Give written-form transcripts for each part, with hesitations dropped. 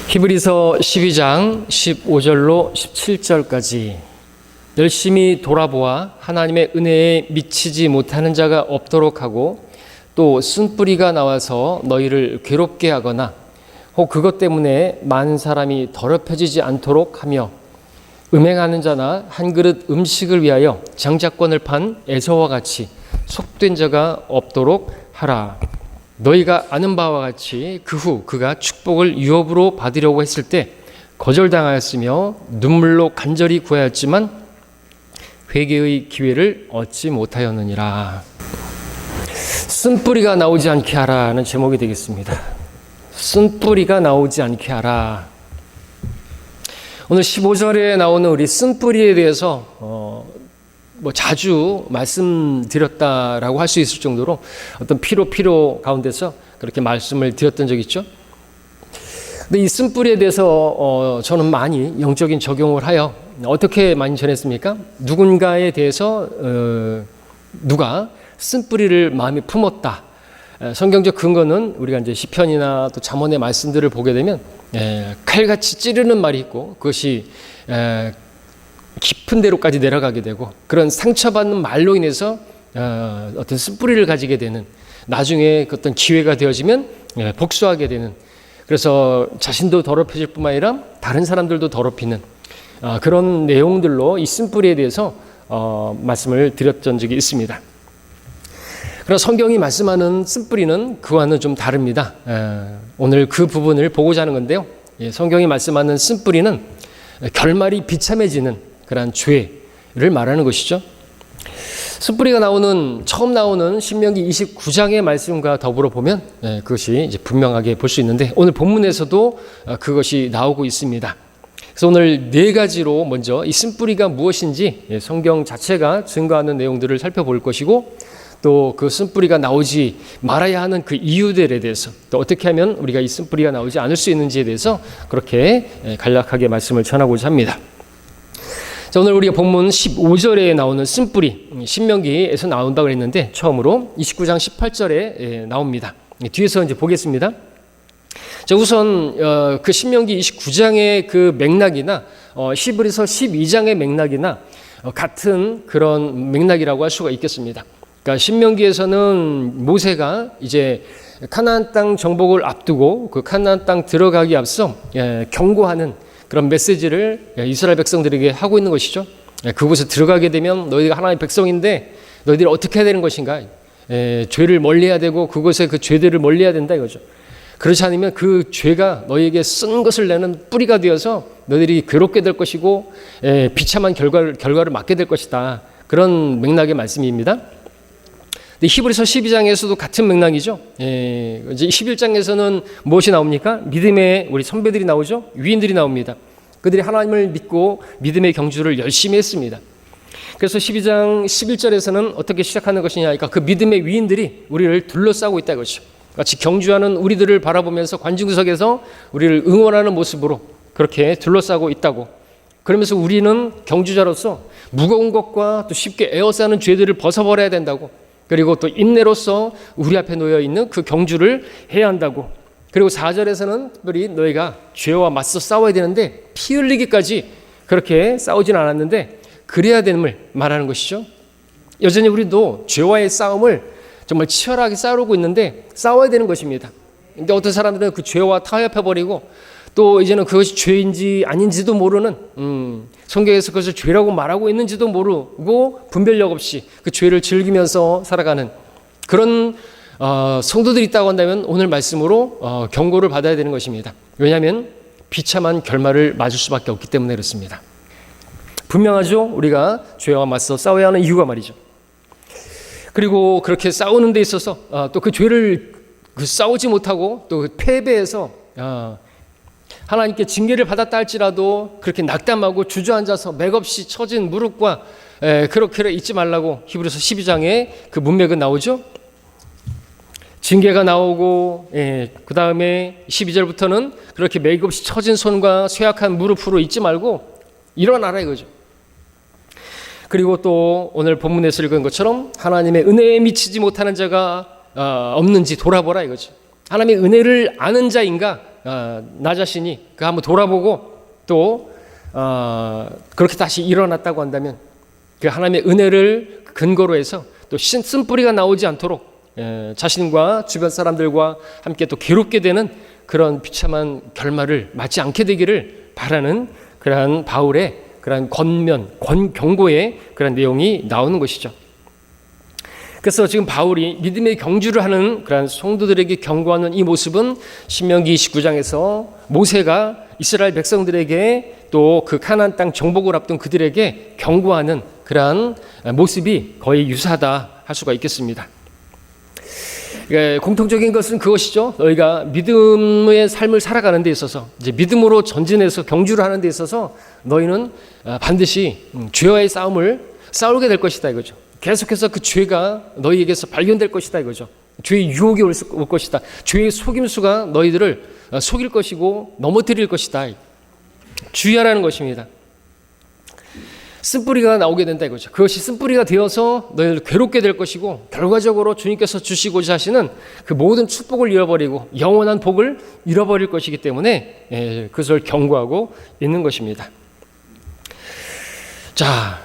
히브리서 12장 15절로 17절까지 열심히 돌아보아 하나님의 은혜에 미치지 못하는 자가 없도록 하고 또 쓴뿌리가 나와서 너희를 괴롭게 하거나 혹 그것 때문에 많은 사람이 더럽혀지지 않도록 하며 음행하는 자나 한 그릇 음식을 위하여 장자권을 판 에서와 같이 속된 자가 없도록 하라. 너희가 아는 바와 같이 그 후 그가 축복을 유업으로 받으려고 했을 때 거절당하였으며 눈물로 간절히 구하였지만 회개의 기회를 얻지 못하였느니라. 쓴뿌리가 나오지 않게 하라는 제목이 되겠습니다. 쓴뿌리가 나오지 않게 하라. 오늘 15절에 나오는 우리 쓴뿌리에 대해서 자주 말씀드렸다라고 할 수 있을 정도로 어떤 피로 가운데서 그렇게 말씀을 드렸던 적이 있죠. 근데 이 쓴뿌리에 대해서 저는 많이 영적인 적용을 하여 어떻게 많이 전했습니까? 누군가에 대해서 누가 쓴뿌리를 마음에 품었다. 성경적 근거는 우리가 이제 시편이나 또 잠언의 말씀들을 보게 되면 칼같이 찌르는 말이 있고 그것이 깊은 데로까지 내려가게 되고 그런 상처받는 말로 인해서 어떤 쓴뿌리를 가지게 되는, 나중에 그 어떤 기회가 되어지면 복수하게 되는, 그래서 자신도 더럽혀질 뿐만 아니라 다른 사람들도 더럽히는 그런 내용들로 이 쓴뿌리에 대해서 말씀을 드렸던 적이 있습니다. 그러나 성경이 말씀하는 쓴뿌리는 그와는 좀 다릅니다. 오늘 그 부분을 보고자 하는 건데요. 성경이 말씀하는 쓴뿌리는 결말이 비참해지는 그러한 죄를 말하는 것이죠. 쓴뿌리가 처음 나오는 신명기 29장의 말씀과 더불어 보면 그것이 이제 분명하게 볼 수 있는데 오늘 본문에서도 그것이 나오고 있습니다. 그래서 오늘 네 가지로 먼저 이 쓴뿌리가 무엇인지 성경 자체가 증거하는 내용들을 살펴볼 것이고 또 그 쓴뿌리가 나오지 말아야 하는 그 이유들에 대해서 또 어떻게 하면 우리가 이 쓴뿌리가 나오지 않을 수 있는지에 대해서 그렇게 간략하게 말씀을 전하고자 합니다. 자, 오늘 우리가 본문 15절에 나오는 쓴뿌리, 신명기에서 나온다고 그랬는데 처음으로 29장 18절에 나옵니다. 뒤에서 이제 보겠습니다. 자, 우선 그 신명기 29장의 그 맥락이나 히브리서 12장의 맥락이나 같은 그런 맥락이라고 할 수가 있겠습니다. 그러니까 신명기에서는 모세가 이제 가나안 땅 정복을 앞두고 그 가나안 땅 들어가기 앞서 경고하는 그런 메시지를 이스라엘 백성들에게 하고 있는 것이죠. 그곳에 들어가게 되면 너희가 하나님의 백성인데 너희들이 어떻게 해야 되는 것인가? 죄를 멀리해야 되고 그곳에 그 죄들을 멀리해야 된다 이거죠. 그렇지 않으면 그 죄가 너희에게 쓴 것을 내는 뿌리가 되어서 너희들이 괴롭게 될 것이고 비참한 결과를 맞게 될 것이다. 그런 맥락의 말씀입니다. 히브리서 12장에서도 같은 맥락이죠. 이제 11장에서는 무엇이 나옵니까? 믿음의 우리 선배들이 나오죠. 위인들이 나옵니다. 그들이 하나님을 믿고 믿음의 경주를 열심히 했습니다. 그래서 12장 11절에서는 어떻게 시작하는 것이냐? 그러니까 그 믿음의 위인들이 우리를 둘러싸고 있다 이거죠. 같이 경주하는 우리들을 바라보면서 관중석에서 우리를 응원하는 모습으로 그렇게 둘러싸고 있다고. 그러면서 우리는 경주자로서 무거운 것과 또 쉽게 에워싸는 죄들을 벗어버려야 된다고. 그리고 또 인내로서 우리 앞에 놓여 있는 그 경주를 해야 한다고. 그리고 4절에서는 특별히 너희가 죄와 맞서 싸워야 되는데 피 흘리기까지 그렇게 싸우진 않았는데 그래야 됨을 말하는 것이죠. 여전히 우리도 죄와의 싸움을 정말 치열하게 싸우고 있는데 싸워야 되는 것입니다. 근데 어떤 사람들은 그 죄와 타협해버리고 또 이제는 그것이 죄인지 아닌지도 모르는 성경에서 그것을 죄라고 말하고 있는지도 모르고 분별력 없이 그 죄를 즐기면서 살아가는 그런 성도들이 있다고 한다면 오늘 말씀으로 경고를 받아야 되는 것입니다. 왜냐하면 비참한 결말을 맞을 수밖에 없기 때문에 그렇습니다. 분명하죠. 우리가 죄와 맞서 싸워야 하는 이유가 말이죠. 그리고 그렇게 싸우는 데 있어서 또 그 죄를 싸우지 못하고 또 패배해서 하나님께 징계를 받았다 할지라도 그렇게 낙담하고 주저앉아서 맥없이 처진 무릎과 그렇게 잊지 말라고 히브리서 12장에 그 문맥은 나오죠. 징계가 나오고 그 다음에 12절부터는 그렇게 맥없이 처진 손과 쇠약한 무릎으로 잊지 말고 일어나라 이거죠. 그리고 또 오늘 본문에서 읽은 것처럼 하나님의 은혜에 미치지 못하는 자가 없는지 돌아보라 이거죠. 하나님의 은혜를 아는 자인가 나 자신이 그 한번 돌아보고 또 그렇게 다시 일어났다고 한다면 그 하나님의 은혜를 근거로 해서 또 쓴뿌리가 나오지 않도록 자신과 주변 사람들과 함께 또 괴롭게 되는 그런 비참한 결말을 맞지 않게 되기를 바라는 그러한 바울의 그러한 경고의 그런 내용이 나오는 것이죠. 그래서 지금 바울이 믿음의 경주를 하는 그러한 성도들에게 경고하는 이 모습은 신명기 29장에서 모세가 이스라엘 백성들에게 또 그 가나안 땅 정복을 앞둔 그들에게 경고하는 그러한 모습이 거의 유사하다 할 수가 있겠습니다. 공통적인 것은 그것이죠. 너희가 믿음의 삶을 살아가는 데 있어서 이제 믿음으로 전진해서 경주를 하는 데 있어서 너희는 반드시 죄와의 싸움을 싸우게 될 것이다 이거죠. 계속해서 그 죄가 너희에게서 발견될 것이다 이거죠. 죄의 유혹이 올 것이다. 죄의 속임수가 너희들을 속일 것이고 넘어뜨릴 것이다. 주의하라는 것입니다. 쓴뿌리가 나오게 된다 이거죠. 그것이 쓴뿌리가 되어서 너희를 괴롭게 될 것이고 결과적으로 주님께서 주시고자 하시는 그 모든 축복을 잃어버리고 영원한 복을 잃어버릴 것이기 때문에 그것을 경고하고 있는 것입니다. 자,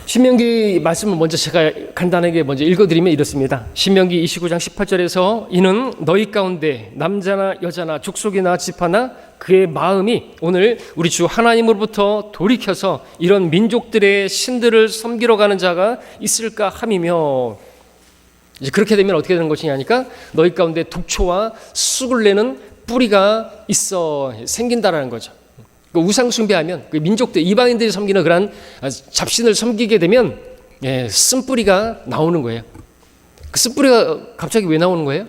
신명기 말씀을 먼저 제가 간단하게 먼저 읽어드리면 이렇습니다. 신명기 29장 18절에서 이는 너희 가운데 남자나 여자나 족속이나 지파나 그의 마음이 오늘 우리 주 하나님으로부터 돌이켜서 이런 민족들의 신들을 섬기러 가는 자가 있을까 함이며, 이제 그렇게 되면 어떻게 되는 것이냐니까 너희 가운데 독초와 쑥을 내는 뿌리가 있어 생긴다라는 거죠. 우상 숭배하면 그 민족들 이방인들이 섬기는 그런 잡신을 섬기게 되면 쓴뿌리가 나오는 거예요. 그 쓴뿌리가 갑자기 왜 나오는 거예요?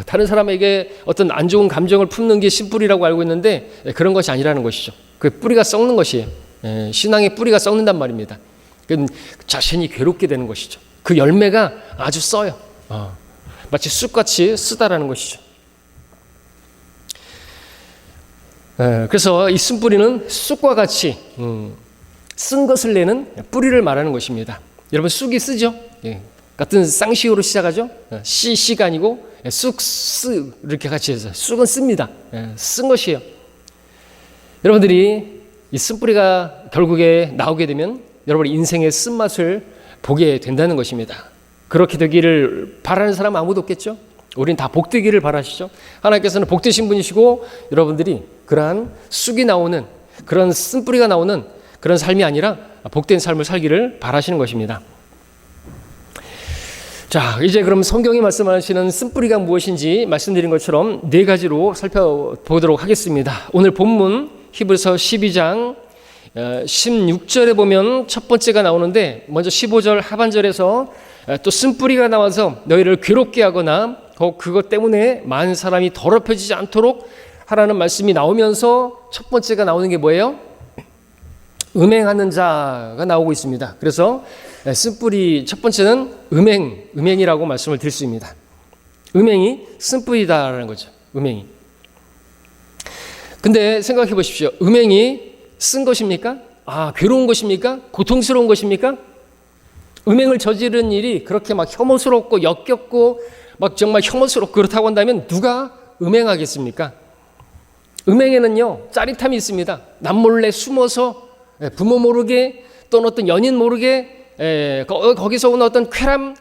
다른 사람에게 어떤 안 좋은 감정을 품는 게 신뿌리라고 알고 있는데 그런 것이 아니라는 것이죠. 그 뿌리가 썩는 것이에요. 신앙의 뿌리가 썩는단 말입니다. 자신이 괴롭게 되는 것이죠. 그 열매가 아주 써요. 마치 쑥같이 쓰다라는 것이죠. 그래서 이 쓴뿌리는 쑥과 같이 쓴 것을 내는 뿌리를 말하는 것입니다. 여러분 쑥이 쓰죠? 같은 쌍시오로 시작하죠? 씨가 아니고 쑥 이렇게 같이 해서 쑥은 씁니다. 쓴 것이에요. 여러분들이 이 쓴뿌리가 결국에 나오게 되면 여러분의 인생의 쓴맛을 보게 된다는 것입니다. 그렇게 되기를 바라는 사람 아무도 없겠죠? 우린 다 복되기를 바라시죠. 하나님께서는 복되신 분이시고 여러분들이 그러한 쑥이 나오는 그런 쓴뿌리가 나오는 그런 삶이 아니라 복된 삶을 살기를 바라시는 것입니다. 자, 이제 그럼 성경이 말씀하시는 쓴뿌리가 무엇인지 말씀드린 것처럼 네 가지로 살펴보도록 하겠습니다. 오늘 본문 히브리서 12장 16절에 보면 첫 번째가 나오는데, 먼저 15절 하반절에서 또 쓴뿌리가 나와서 너희를 괴롭게 하거나 그것 때문에 많은 사람이 더럽혀지지 않도록 하라는 말씀이 나오면서 첫 번째가 나오는 게 뭐예요? 음행하는 자가 나오고 있습니다. 그래서 쓴뿌리 첫 번째는 음행이라고 말씀을 드릴 수 있습니다. 음행이 쓴뿌리다라는 거죠. 음행이. 근데 생각해 보십시오. 음행이 쓴 것입니까? 괴로운 것입니까? 고통스러운 것입니까? 음행을 저지른 일이 그렇게 막 혐오스럽고 역겹고 막 정말 혐오스럽고 그렇다고 한다면 누가 음행하겠습니까? 음행에는요 짜릿함이 있습니다. 남몰래 숨어서 부모 모르게 또는 어떤 연인 모르게 거기서 오는 어떤 쾌감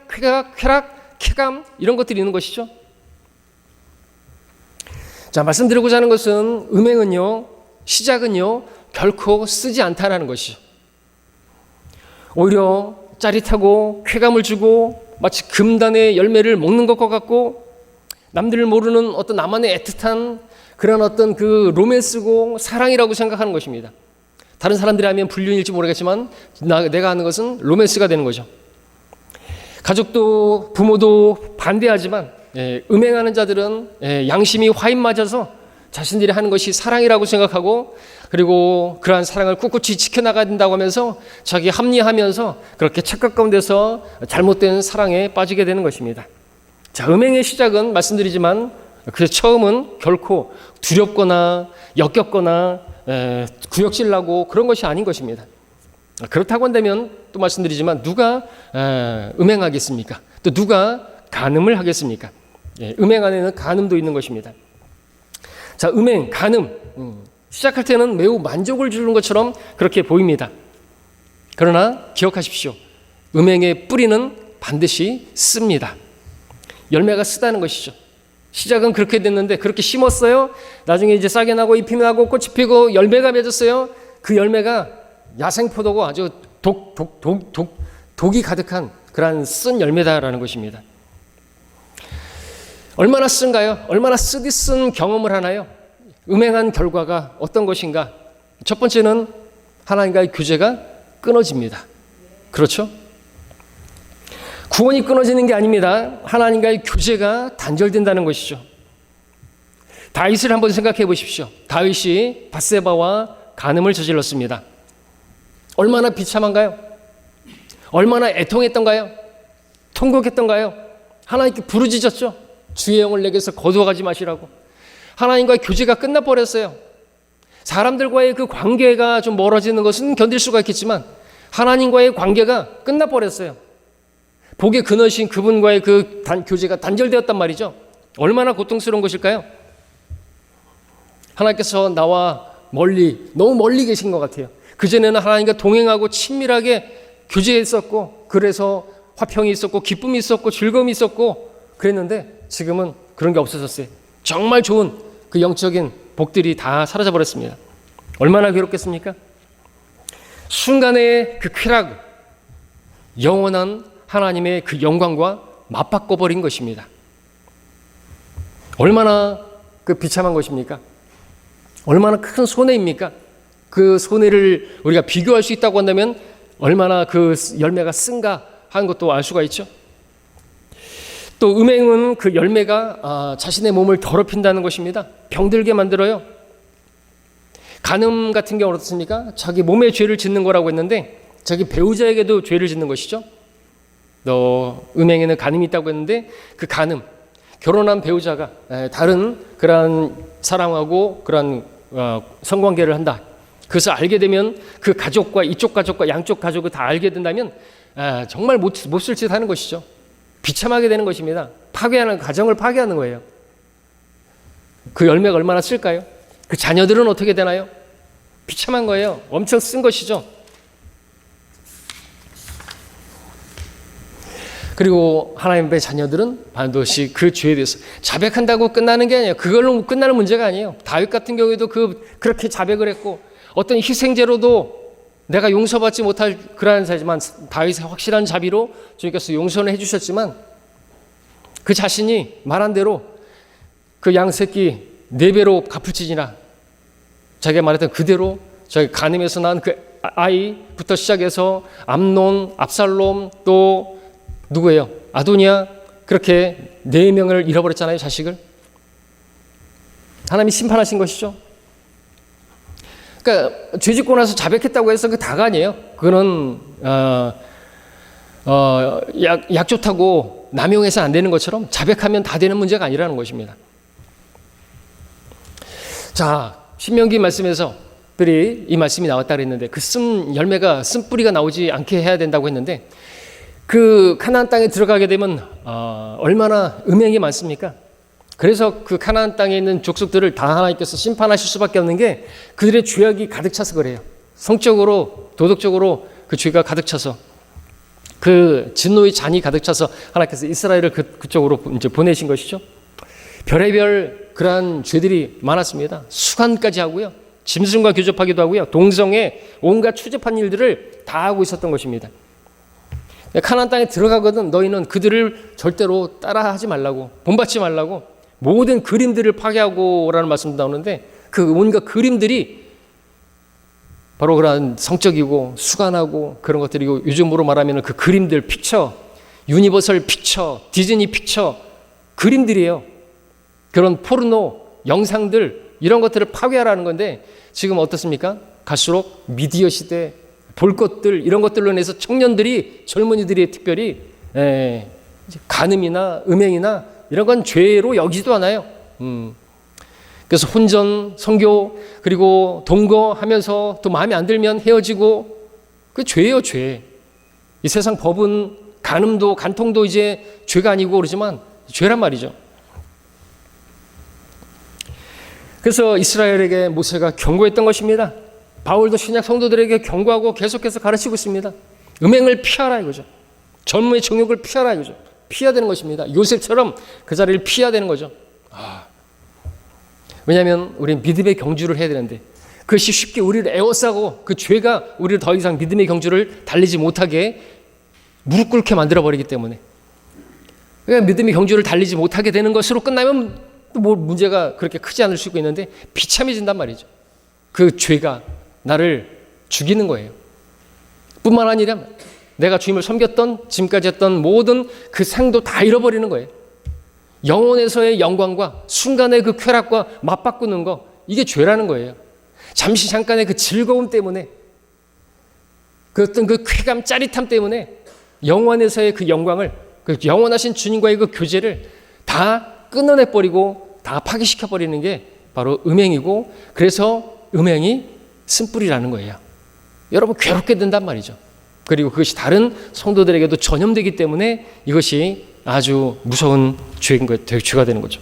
이런 것들이 있는 것이죠. 자, 말씀드리고자 하는 것은 음행은요 시작은요 결코 쓰지 않다라는 것이죠. 오히려 짜릿하고 쾌감을 주고 마치 금단의 열매를 먹는 것과 같고 남들을 모르는 어떤 나만의 애틋한 그런 어떤 그 로맨스고 사랑이라고 생각하는 것입니다. 다른 사람들이 하면 불륜일지 모르겠지만 내가 하는 것은 로맨스가 되는 거죠. 가족도 부모도 반대하지만 음행하는 자들은 양심이 화인 맞아서 자신들이 하는 것이 사랑이라고 생각하고 그리고 그러한 사랑을 꿋꿋이 지켜나가야 된다고 하면서 자기 합리하면서 그렇게 착각 가운데서 잘못된 사랑에 빠지게 되는 것입니다. 자, 음행의 시작은 말씀드리지만 그 처음은 결코 두렵거나 역겹거나 구역질나고 그런 것이 아닌 것입니다. 그렇다고 한다면 또 말씀드리지만 누가 음행하겠습니까? 또 누가 간음을 하겠습니까? 음행 안에는 간음도 있는 것입니다. 자, 음행, 간음. 시작할 때는 매우 만족을 주는 것처럼 그렇게 보입니다. 그러나 기억하십시오. 음행의 뿌리는 반드시 씁니다. 열매가 쓰다는 것이죠. 시작은 그렇게 됐는데 그렇게 심었어요. 나중에 이제 싹이 나고 잎이 나고 꽃이 피고 열매가 맺었어요. 그 열매가 야생포도고 아주 독이 가득한 그러한 쓴 열매다라는 것입니다. 얼마나 쓴가요? 얼마나 쓰디쓴 경험을 하나요? 음행한 결과가 어떤 것인가? 첫 번째는 하나님과의 교제가 끊어집니다. 그렇죠? 구원이 끊어지는 게 아닙니다. 하나님과의 교제가 단절된다는 것이죠. 다윗을 한번 생각해 보십시오. 다윗이 밧세바와 간음을 저질렀습니다. 얼마나 비참한가요? 얼마나 애통했던가요? 통곡했던가요? 하나님께 부르짖었죠. 주의 영을 내게서 거두어가지 마시라고. 하나님과의 교제가 끝나버렸어요. 사람들과의 그 관계가 좀 멀어지는 것은 견딜 수가 있겠지만 하나님과의 관계가 끝나버렸어요. 복의 근원이신 그분과의 그 교제가 단절되었단 말이죠. 얼마나 고통스러운 것일까요? 하나님께서 나와 너무 멀리 계신 것 같아요. 그전에는 하나님과 동행하고 친밀하게 교제했었고, 그래서 화평이 있었고 기쁨이 있었고 즐거움이 있었고 그랬는데 지금은 그런 게 없어졌어요. 정말 좋은 그 영적인 복들이 다 사라져버렸습니다. 얼마나 괴롭겠습니까? 순간의 그 쾌락, 영원한 하나님의 그 영광과 맞바꿔버린 것입니다. 얼마나 그 비참한 것입니까? 얼마나 큰 손해입니까? 그 손해를 우리가 비교할 수 있다고 한다면 얼마나 그 열매가 쓴가 하는 것도 알 수가 있죠. 또 음행은 그 열매가 자신의 몸을 더럽힌다는 것입니다. 병들게 만들어요. 간음 같은 경우는 어떻습니까? 자기 몸에 죄를 짓는 거라고 했는데 자기 배우자에게도 죄를 짓는 것이죠. 너 음행에는 간음이 있다고 했는데 그 간음, 결혼한 배우자가 다른 그러한 사람하고 그러한 성관계를 한다. 그것을 알게 되면 그 가족과 이쪽 가족과 양쪽 가족을 다 알게 된다면 정말 못쓸 짓 하는 것이죠. 비참하게 되는 것입니다. 파괴하는, 가정을 파괴하는 거예요. 그 열매가 얼마나 쓸까요? 그 자녀들은 어떻게 되나요? 비참한 거예요. 엄청 쓴 것이죠. 그리고 하나님의 자녀들은 반드시 그 죄에 대해서 자백한다고 끝나는 게 아니에요. 그걸로 끝나는 문제가 아니에요. 다윗 같은 경우에도 그렇게 자백을 했고 어떤 희생제로도 내가 용서받지 못할 그러한 자지만 다윗의 확실한 자비로 주님께서 용서를 해주셨지만 그 자신이 말한 대로 그 양새끼 4배로 갚을지니라 자기가 말했던 그대로 자기 간음에서 난 그 아이부터 시작해서 암논, 압살롬 또 누구예요? 아도니아 그렇게 4명을 잃어버렸잖아요. 자식을. 하나님이 심판하신 것이죠. 그러니까 죄짓고 나서 자백했다고 해서 그 다가 아니에요. 그거는 약 좋다고 남용해서 안 되는 것처럼 자백하면 다 되는 문제가 아니라는 것입니다. 자, 신명기 말씀에서 이 말씀이 나왔다 그랬는데 그 쓴 열매가 쓴 뿌리가 나오지 않게 해야 된다고 했는데 그 가나안 땅에 들어가게 되면 얼마나 음행이 많습니까? 그래서 그 가나안 땅에 있는 족속들을 다 하나님께서 심판하실 수밖에 없는 게 그들의 죄악이 가득 차서 그래요. 성적으로 도덕적으로 그 죄가 가득 차서 그 진노의 잔이 가득 차서 하나님께서 이스라엘을 그쪽으로 이제 보내신 것이죠. 별의별 그러한 죄들이 많았습니다. 수간까지 하고요. 짐승과 교접하기도 하고요. 동성애 온갖 추접한 일들을 다 하고 있었던 것입니다. 가나안 땅에 들어가거든 너희는 그들을 절대로 따라하지 말라고, 본받지 말라고 모든 그림들을 파괴하고라는 말씀도 나오는데 그 온갖 그림들이 바로 그런 성적이고 수간하고 그런 것들이고 요즘으로 말하면 그 그림들 픽처, 유니버설 픽처, 디즈니 픽처 그림들이에요. 그런 포르노 영상들 이런 것들을 파괴하라는 건데 지금 어떻습니까? 갈수록 미디어 시대 볼 것들 이런 것들로 인해서 청년들이 젊은이들이 특별히 간음이나 음행이나 이런 건 죄로 여기지도 않아요. 그래서 혼전, 성교 그리고 동거하면서 또 마음에 안 들면 헤어지고 그 죄예요, 죄. 이 세상 법은 간음도 간통도 이제 죄가 아니고 그러지만 죄란 말이죠. 그래서 이스라엘에게 모세가 경고했던 것입니다. 바울도 신약 성도들에게 경고하고 계속해서 가르치고 있습니다. 음행을 피하라 이거죠. 전무의 정욕을 피하라 이거죠. 피해야 되는 것입니다. 요셉처럼 그 자리를 피해야 되는 거죠. 왜냐하면 우리는 믿음의 경주를 해야 되는데 그것이 쉽게 우리를 에워싸고 그 죄가 우리를 더 이상 믿음의 경주를 달리지 못하게 무릎 꿇게 만들어버리기 때문에, 그러니까 믿음의 경주를 달리지 못하게 되는 것으로 끝나면 또 뭐 문제가 그렇게 크지 않을 수 있는데 비참해진단 말이죠. 그 죄가 나를 죽이는 거예요. 뿐만 아니라 내가 주님을 섬겼던 지금까지 했던 모든 그 상도 다 잃어버리는 거예요. 영혼에서의 영광과 순간의 그 쾌락과 맞바꾸는 거, 이게 죄라는 거예요. 잠시 잠깐의 그 즐거움 때문에, 그 어떤 그 쾌감, 짜릿함 때문에 영원에서의 그 영광을, 그 영원하신 주님과의 그 교제를 다 끊어내버리고 다 파괴시켜버리는 게 바로 음행이고, 그래서 음행이 쓴뿌리라는 거예요. 여러분 괴롭게 된단 말이죠. 그리고 그것이 다른 성도들에게도 전염되기 때문에 이것이 아주 무서운 죄인 거예요. 죄가 되는 거죠.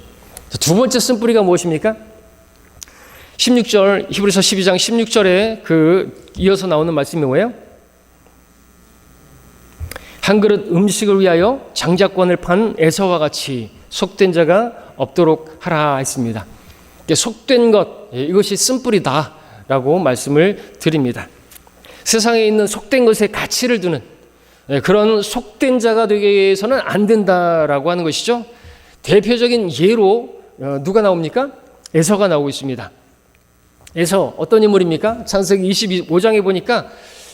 두 번째 쓴뿌리가 무엇입니까? 16절, 히브리서 12장 16절에 그 이어서 나오는 말씀이 뭐예요? 한 그릇 음식을 위하여 장자권을 판 에서와 같이 속된 자가 없도록 하라 했습니다. 속된 것, 이것이 쓴뿌리다라고 말씀을 드립니다. 세상에 있는 속된 것에 가치를 두는 그런 속된 자가 되기 위해서는 안 된다라고 하는 것이죠. 대표적인 예로 누가 나옵니까? 에서가 나오고 있습니다. 에서 어떤 인물입니까? 창세기 25장에 보니까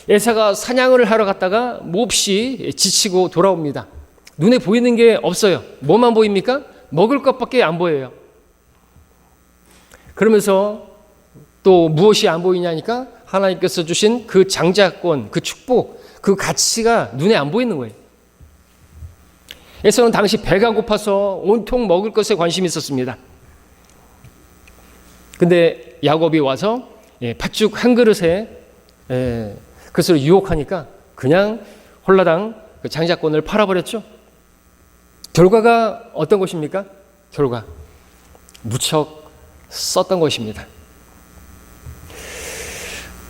에서가 사냥을 하러 갔다가 몹시 지치고 돌아옵니다. 눈에 보이는 게 없어요. 뭐만 보입니까? 먹을 것밖에 안 보여요. 그러면서 또 무엇이 안 보이냐니까 하나님께서 주신 그 장자권, 그 축복, 그 가치가 눈에 안 보이는 거예요. 에서는 당시 배가 고파서 온통 먹을 것에 관심이 있었습니다. 근데 야곱이 와서 팥죽 한 그릇에 그것을 유혹하니까 그냥 홀라당 그 장자권을 팔아버렸죠. 결과가 어떤 것입니까? 결과 무척 썼던 것입니다.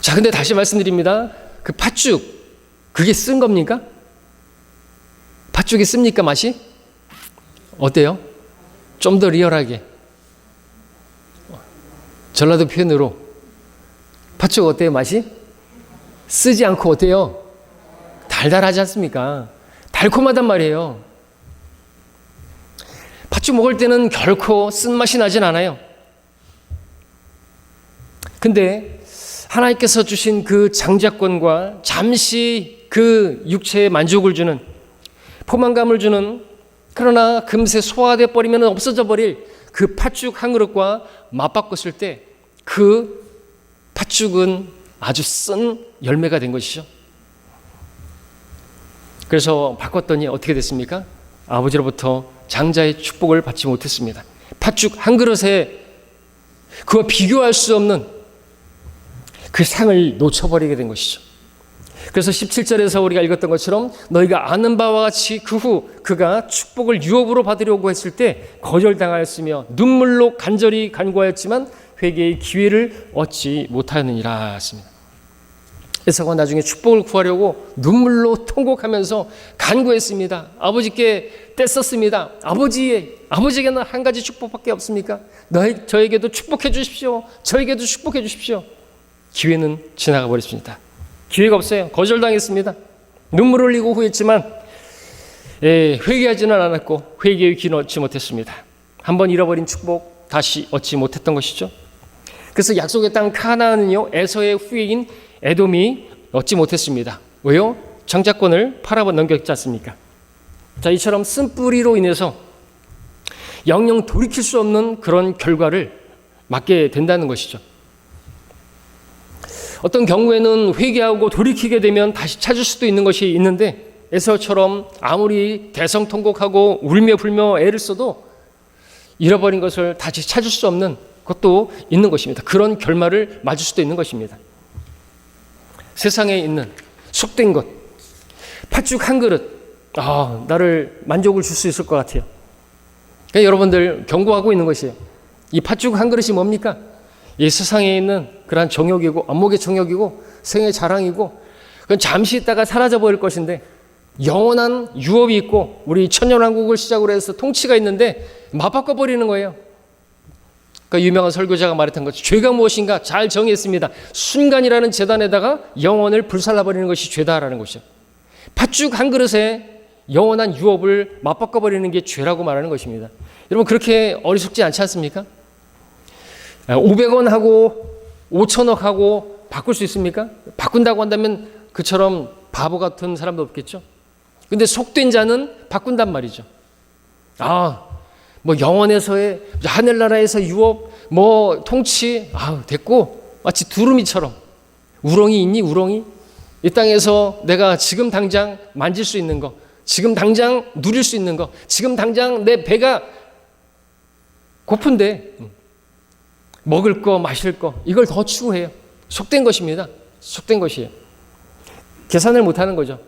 자, 근데 다시 말씀드립니다. 그 팥죽, 그게 쓴 겁니까? 팥죽이 씁니까, 맛이? 어때요? 좀 더 리얼하게. 전라도 표현으로 팥죽 어때요, 맛이? 쓰지 않고 어때요? 달달하지 않습니까? 달콤하단 말이에요. 팥죽 먹을 때는 결코 쓴맛이 나진 않아요. 근데 하나님께서 주신 그 장자권과 잠시 그 육체에 만족을 주는, 포만감을 주는, 그러나 금세 소화돼 버리면 없어져 버릴 그 팥죽 한 그릇과 맞바꿨을 때 그 팥죽은 아주 쓴 열매가 된 것이죠. 그래서 바꿨더니 어떻게 됐습니까? 아버지로부터 장자의 축복을 받지 못했습니다. 팥죽 한 그릇에 그와 비교할 수 없는 그 상을 놓쳐버리게 된 것이죠. 그래서 17절에서 우리가 읽었던 것처럼 너희가 아는 바와 같이 그 후 그가 축복을 유업으로 받으려고 했을 때 거절당하였으며 눈물로 간절히 간구하였지만 회개의 기회를 얻지 못하였느니라 했습니다. 에서가 나중에 축복을 구하려고 눈물로 통곡하면서 간구했습니다. 아버지께 떼썼습니다. 아버지에게는 한 가지 축복밖에 없습니까? 저에게도 축복해 주십시오. 저에게도 축복해 주십시오. 기회는 지나가 버렸습니다. 기회가 없어요. 거절당했습니다. 눈물 흘리고 후회했지만 회개하지는 않았고 회개의 기회는 얻지 못했습니다. 한번 잃어버린 축복 다시 얻지 못했던 것이죠. 그래서 약속의 땅 카나안은요, 에서의 후예인 에돔이 얻지 못했습니다. 왜요? 장자권을 팔아 넘겼지 않습니까? 자, 이처럼 쓴뿌리로 인해서 영영 돌이킬 수 없는 그런 결과를 맞게 된다는 것이죠. 어떤 경우에는 회개하고 돌이키게 되면 다시 찾을 수도 있는 것이 있는데 에서처럼 아무리 대성통곡하고 울며 불며 애를 써도 잃어버린 것을 다시 찾을 수 없는 것도 있는 것입니다. 그런 결말을 맞을 수도 있는 것입니다. 세상에 있는 속된 것, 팥죽 한 그릇, 나를 만족을 줄 수 있을 것 같아요. 그러니까 여러분들 경고하고 있는 것이에요. 이 팥죽 한 그릇이 뭡니까? 이 세상에 있는 그러한 정욕이고 안목의 정욕이고 생의 자랑이고 그건 잠시 있다가 사라져 버릴 것인데 영원한 유업이 있고 우리 천년왕국을 시작으로 해서 통치가 있는데 맞바꿔 버리는 거예요. 그 유명한 설교자가 말했던 것이 죄가 무엇인가 잘 정의했습니다. 순간이라는 재단에다가 영혼을 불살라 버리는 것이 죄다라는 것이죠. 팥죽 한 그릇에 영원한 유업을 맞바꿔 버리는 게 죄라고 말하는 것입니다. 여러분 그렇게 어리석지 않지 않습니까? 500원 하고 5천억 하고 바꿀 수 있습니까? 바꾼다고 한다면 그처럼 바보 같은 사람도 없겠죠. 근데 속된 자는 바꾼단 말이죠. 뭐 영원에서의 하늘나라에서 유업, 뭐 통치, 됐고 마치 두루미처럼 우렁이 있니 우렁이? 이 땅에서 내가 지금 당장 만질 수 있는 거, 지금 당장 누릴 수 있는 거, 지금 당장 내 배가 고픈데 먹을 거, 마실 거 이걸 더 추구해요. 속된 것입니다. 속된 것이에요. 계산을 못하는 거죠.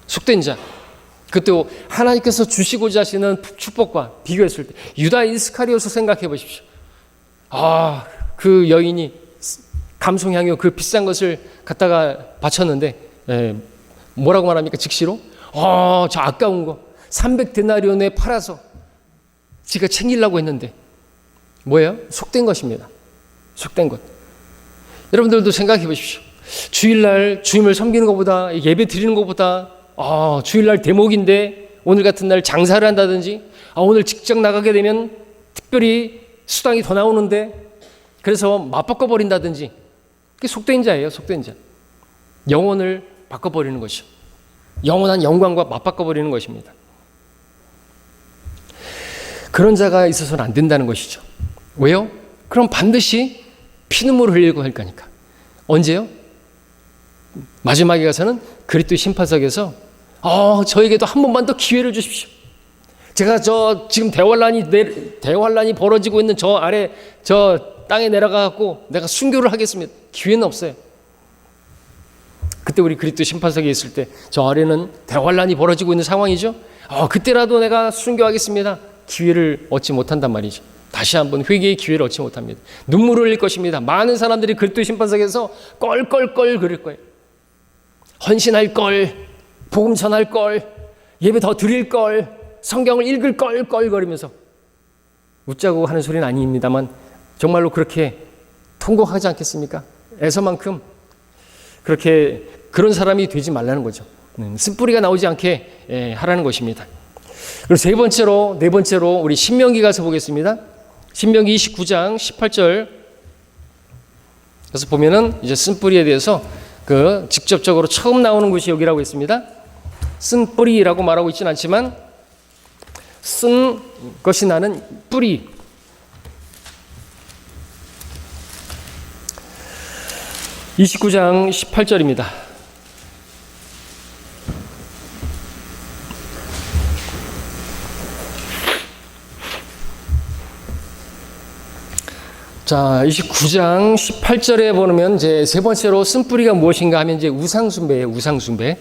속된 자. 그것도 하나님께서 주시고자 하시는 축복과 비교했을 때 유다 이스카리옷을 생각해 보십시오. 그 여인이 감송향유 그 비싼 것을 갖다가 바쳤는데 뭐라고 말합니까? 즉시로 저 아까운 거 300데나리온에 팔아서 지가 챙기려고 했는데 뭐예요? 속된 것입니다. 속된 것. 여러분들도 생각해 보십시오. 주일날 주님을 섬기는 것보다 예배 드리는 것보다 주일날 대목인데 오늘 같은 날 장사를 한다든지 오늘 직장 나가게 되면 특별히 수당이 더 나오는데 그래서 맞바꿔 버린다든지 그게 속된 자예요. 속된 자. 영혼을 바꿔버리는 것이죠. 영원한 영광과 맞바꿔 버리는 것입니다. 그런 자가 있어서는 안 된다는 것이죠. 왜요? 그럼 반드시 피눈물을 흘리고 할 거니까. 언제요? 마지막에 가서는 그리스도의 심판석에서 저에게도 한 번만 더 기회를 주십시오. 제가 지금 대환란이 벌어지고 있는 저 아래 저 땅에 내려가갖고 내가 순교를 하겠습니다. 기회는 없어요. 그때 우리 그리스도 심판석에 있을 때 저 아래는 대환란이 벌어지고 있는 상황이죠. 그때라도 내가 순교하겠습니다. 기회를 얻지 못한단 말이죠. 다시 한번 회개의 기회를 얻지 못합니다. 눈물을 흘릴 것입니다. 많은 사람들이 그리스도 심판석에서 껄껄껄 그릴 거예요. 헌신할 걸, 복음 전할 걸, 예배 더 드릴 걸, 성경을 읽을 걸 거리면서 웃자고 하는 소리는 아닙니다만 정말로 그렇게 통곡하지 않겠습니까? 에서만큼 그렇게 그런 사람이 되지 말라는 거죠. 쓴뿌리가 나오지 않게 하라는 것입니다. 그리고 네 번째로 우리 신명기 가서 보겠습니다. 신명기 29장 18절 그래서 보면은 이제 쓴뿌리에 대해서 직접적으로 처음 나오는 곳이 여기라고 있습니다. 쓴뿌리라고 말하고 있지는 않지만 쓴 것이 나는 뿌리. (29장 18절입니다) 자, 29장 18절에 보면 이제 세 번째로 쓴뿌리가 무엇인가 하면 이제 우상숭배예요. 우상숭배.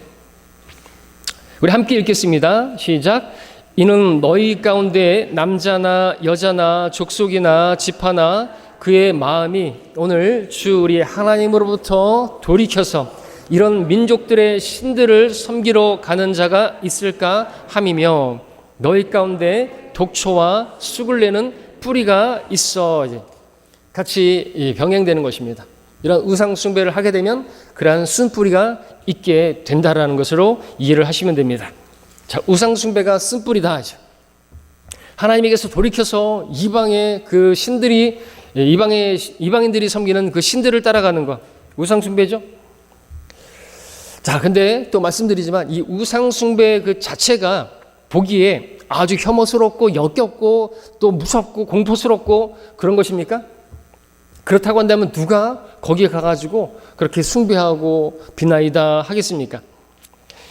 우리 함께 읽겠습니다. 시작. 이는 너희 가운데 남자나 여자나 족속이나 지파나 그의 마음이 오늘 주 우리 하나님으로부터 돌이켜서 이런 민족들의 신들을 섬기러 가는 자가 있을까 함이며 너희 가운데 독초와 쑥을 내는 뿌리가 있어. 같이 병행되는 것입니다. 이런 우상 숭배를 하게 되면 그러한 쓴뿌리가 있게 된다라는 것으로 이해를 하시면 됩니다. 자, 우상 숭배가 쓴뿌리다 하죠. 하나님에게서 돌이켜서 이방의 그 신들이 이방인들이 섬기는 그 신들을 따라가는 것, 우상 숭배죠. 자, 근데 또 말씀드리지만 이 우상 숭배 그 자체가 보기에 아주 혐오스럽고 역겹고 또 무섭고 공포스럽고 그런 것입니까? 그렇다고 한다면 누가 거기에 가가지고 그렇게 숭배하고 비나이다 하겠습니까?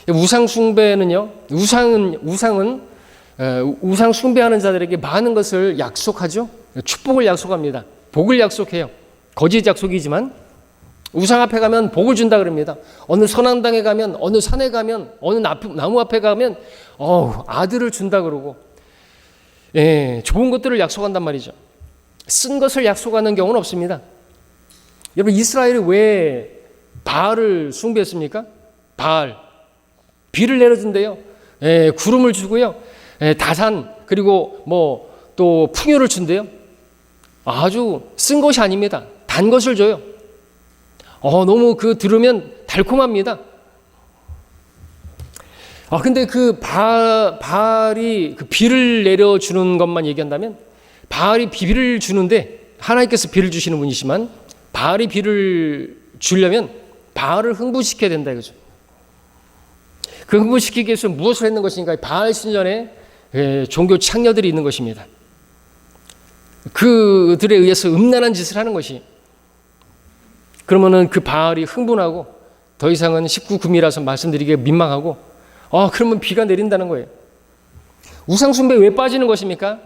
우상 숭배는요, 우상은 우상 숭배하는 자들에게 많은 것을 약속하죠. 축복을 약속합니다. 복을 약속해요. 거짓 약속이지만 우상 앞에 가면 복을 준다 그럽니다. 어느 선앙당에 가면, 어느 산에 가면, 어느 나무 앞에 가면 아들을 준다 그러고 좋은 것들을 약속한단 말이죠. 쓴 것을 약속하는 경우는 없습니다. 여러분, 이스라엘이 왜 바알을 숭배했습니까? 바알. 비를 내려준대요. 구름을 주고요. 다산, 그리고 또 풍요를 준대요. 아주 쓴 것이 아닙니다. 단 것을 줘요. 너무 들으면 달콤합니다. 근데 바알이 비를 내려주는 것만 얘기한다면, 바알이 비를 주는데, 하나님께서 비를 주시는 분이지만, 바알이 비를 주려면 바알을 흥분시켜야 된다 이거죠. 그 흥분시키기 위해서 무엇을 했는 것인가? 바알 신전에 종교 창녀들이 있는 것입니다. 그들에 의해서 음란한 짓을 하는 것이. 그러면은 그 바알이 흥분하고 더 이상은 19금이라서 말씀드리기에 민망하고 그러면 비가 내린다는 거예요. 우상숭배 왜 빠지는 것입니까?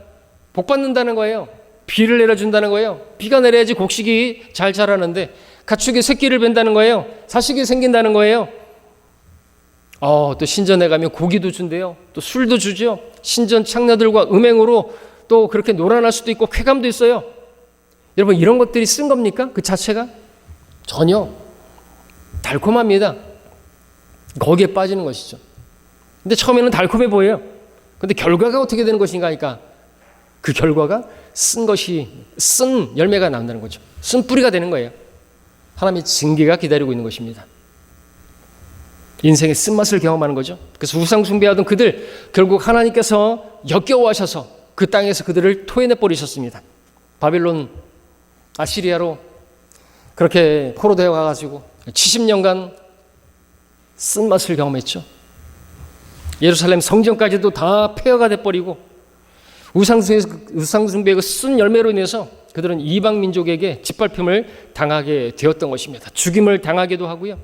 복 받는다는 거예요. 비를 내려준다는 거예요. 비가 내려야지 곡식이 잘 자라는데 가축이 새끼를 벤다는 거예요. 자식이 생긴다는 거예요. 또 신전에 가면 고기도 준대요. 또 술도 주죠. 신전 창녀들과 음행으로 또 그렇게 놀아날 수도 있고 쾌감도 있어요. 여러분, 이런 것들이 쓴 겁니까? 그 자체가? 전혀. 달콤합니다. 거기에 빠지는 것이죠. 근데 처음에는 달콤해 보여요. 근데 결과가 어떻게 되는 것인가 하니까 그 결과가 쓴 열매가 나온다는 거죠. 쓴 뿌리가 되는 거예요. 하나님의 징계가 기다리고 있는 것입니다. 인생의 쓴맛을 경험하는 거죠. 그래서 우상 숭배하던 그들, 결국 하나님께서 역겨워하셔서 그 땅에서 그들을 토해내 버리셨습니다. 바빌론, 아시리아로 그렇게 포로되어 가가지고 70년간 쓴맛을 경험했죠. 예루살렘 성전까지도 다 폐허가 돼버리고 우상숭배의 쓴 열매로 인해서 그들은 이방 민족에게 짓밟힘을 당하게 되었던 것입니다. 죽임을 당하기도 하고요.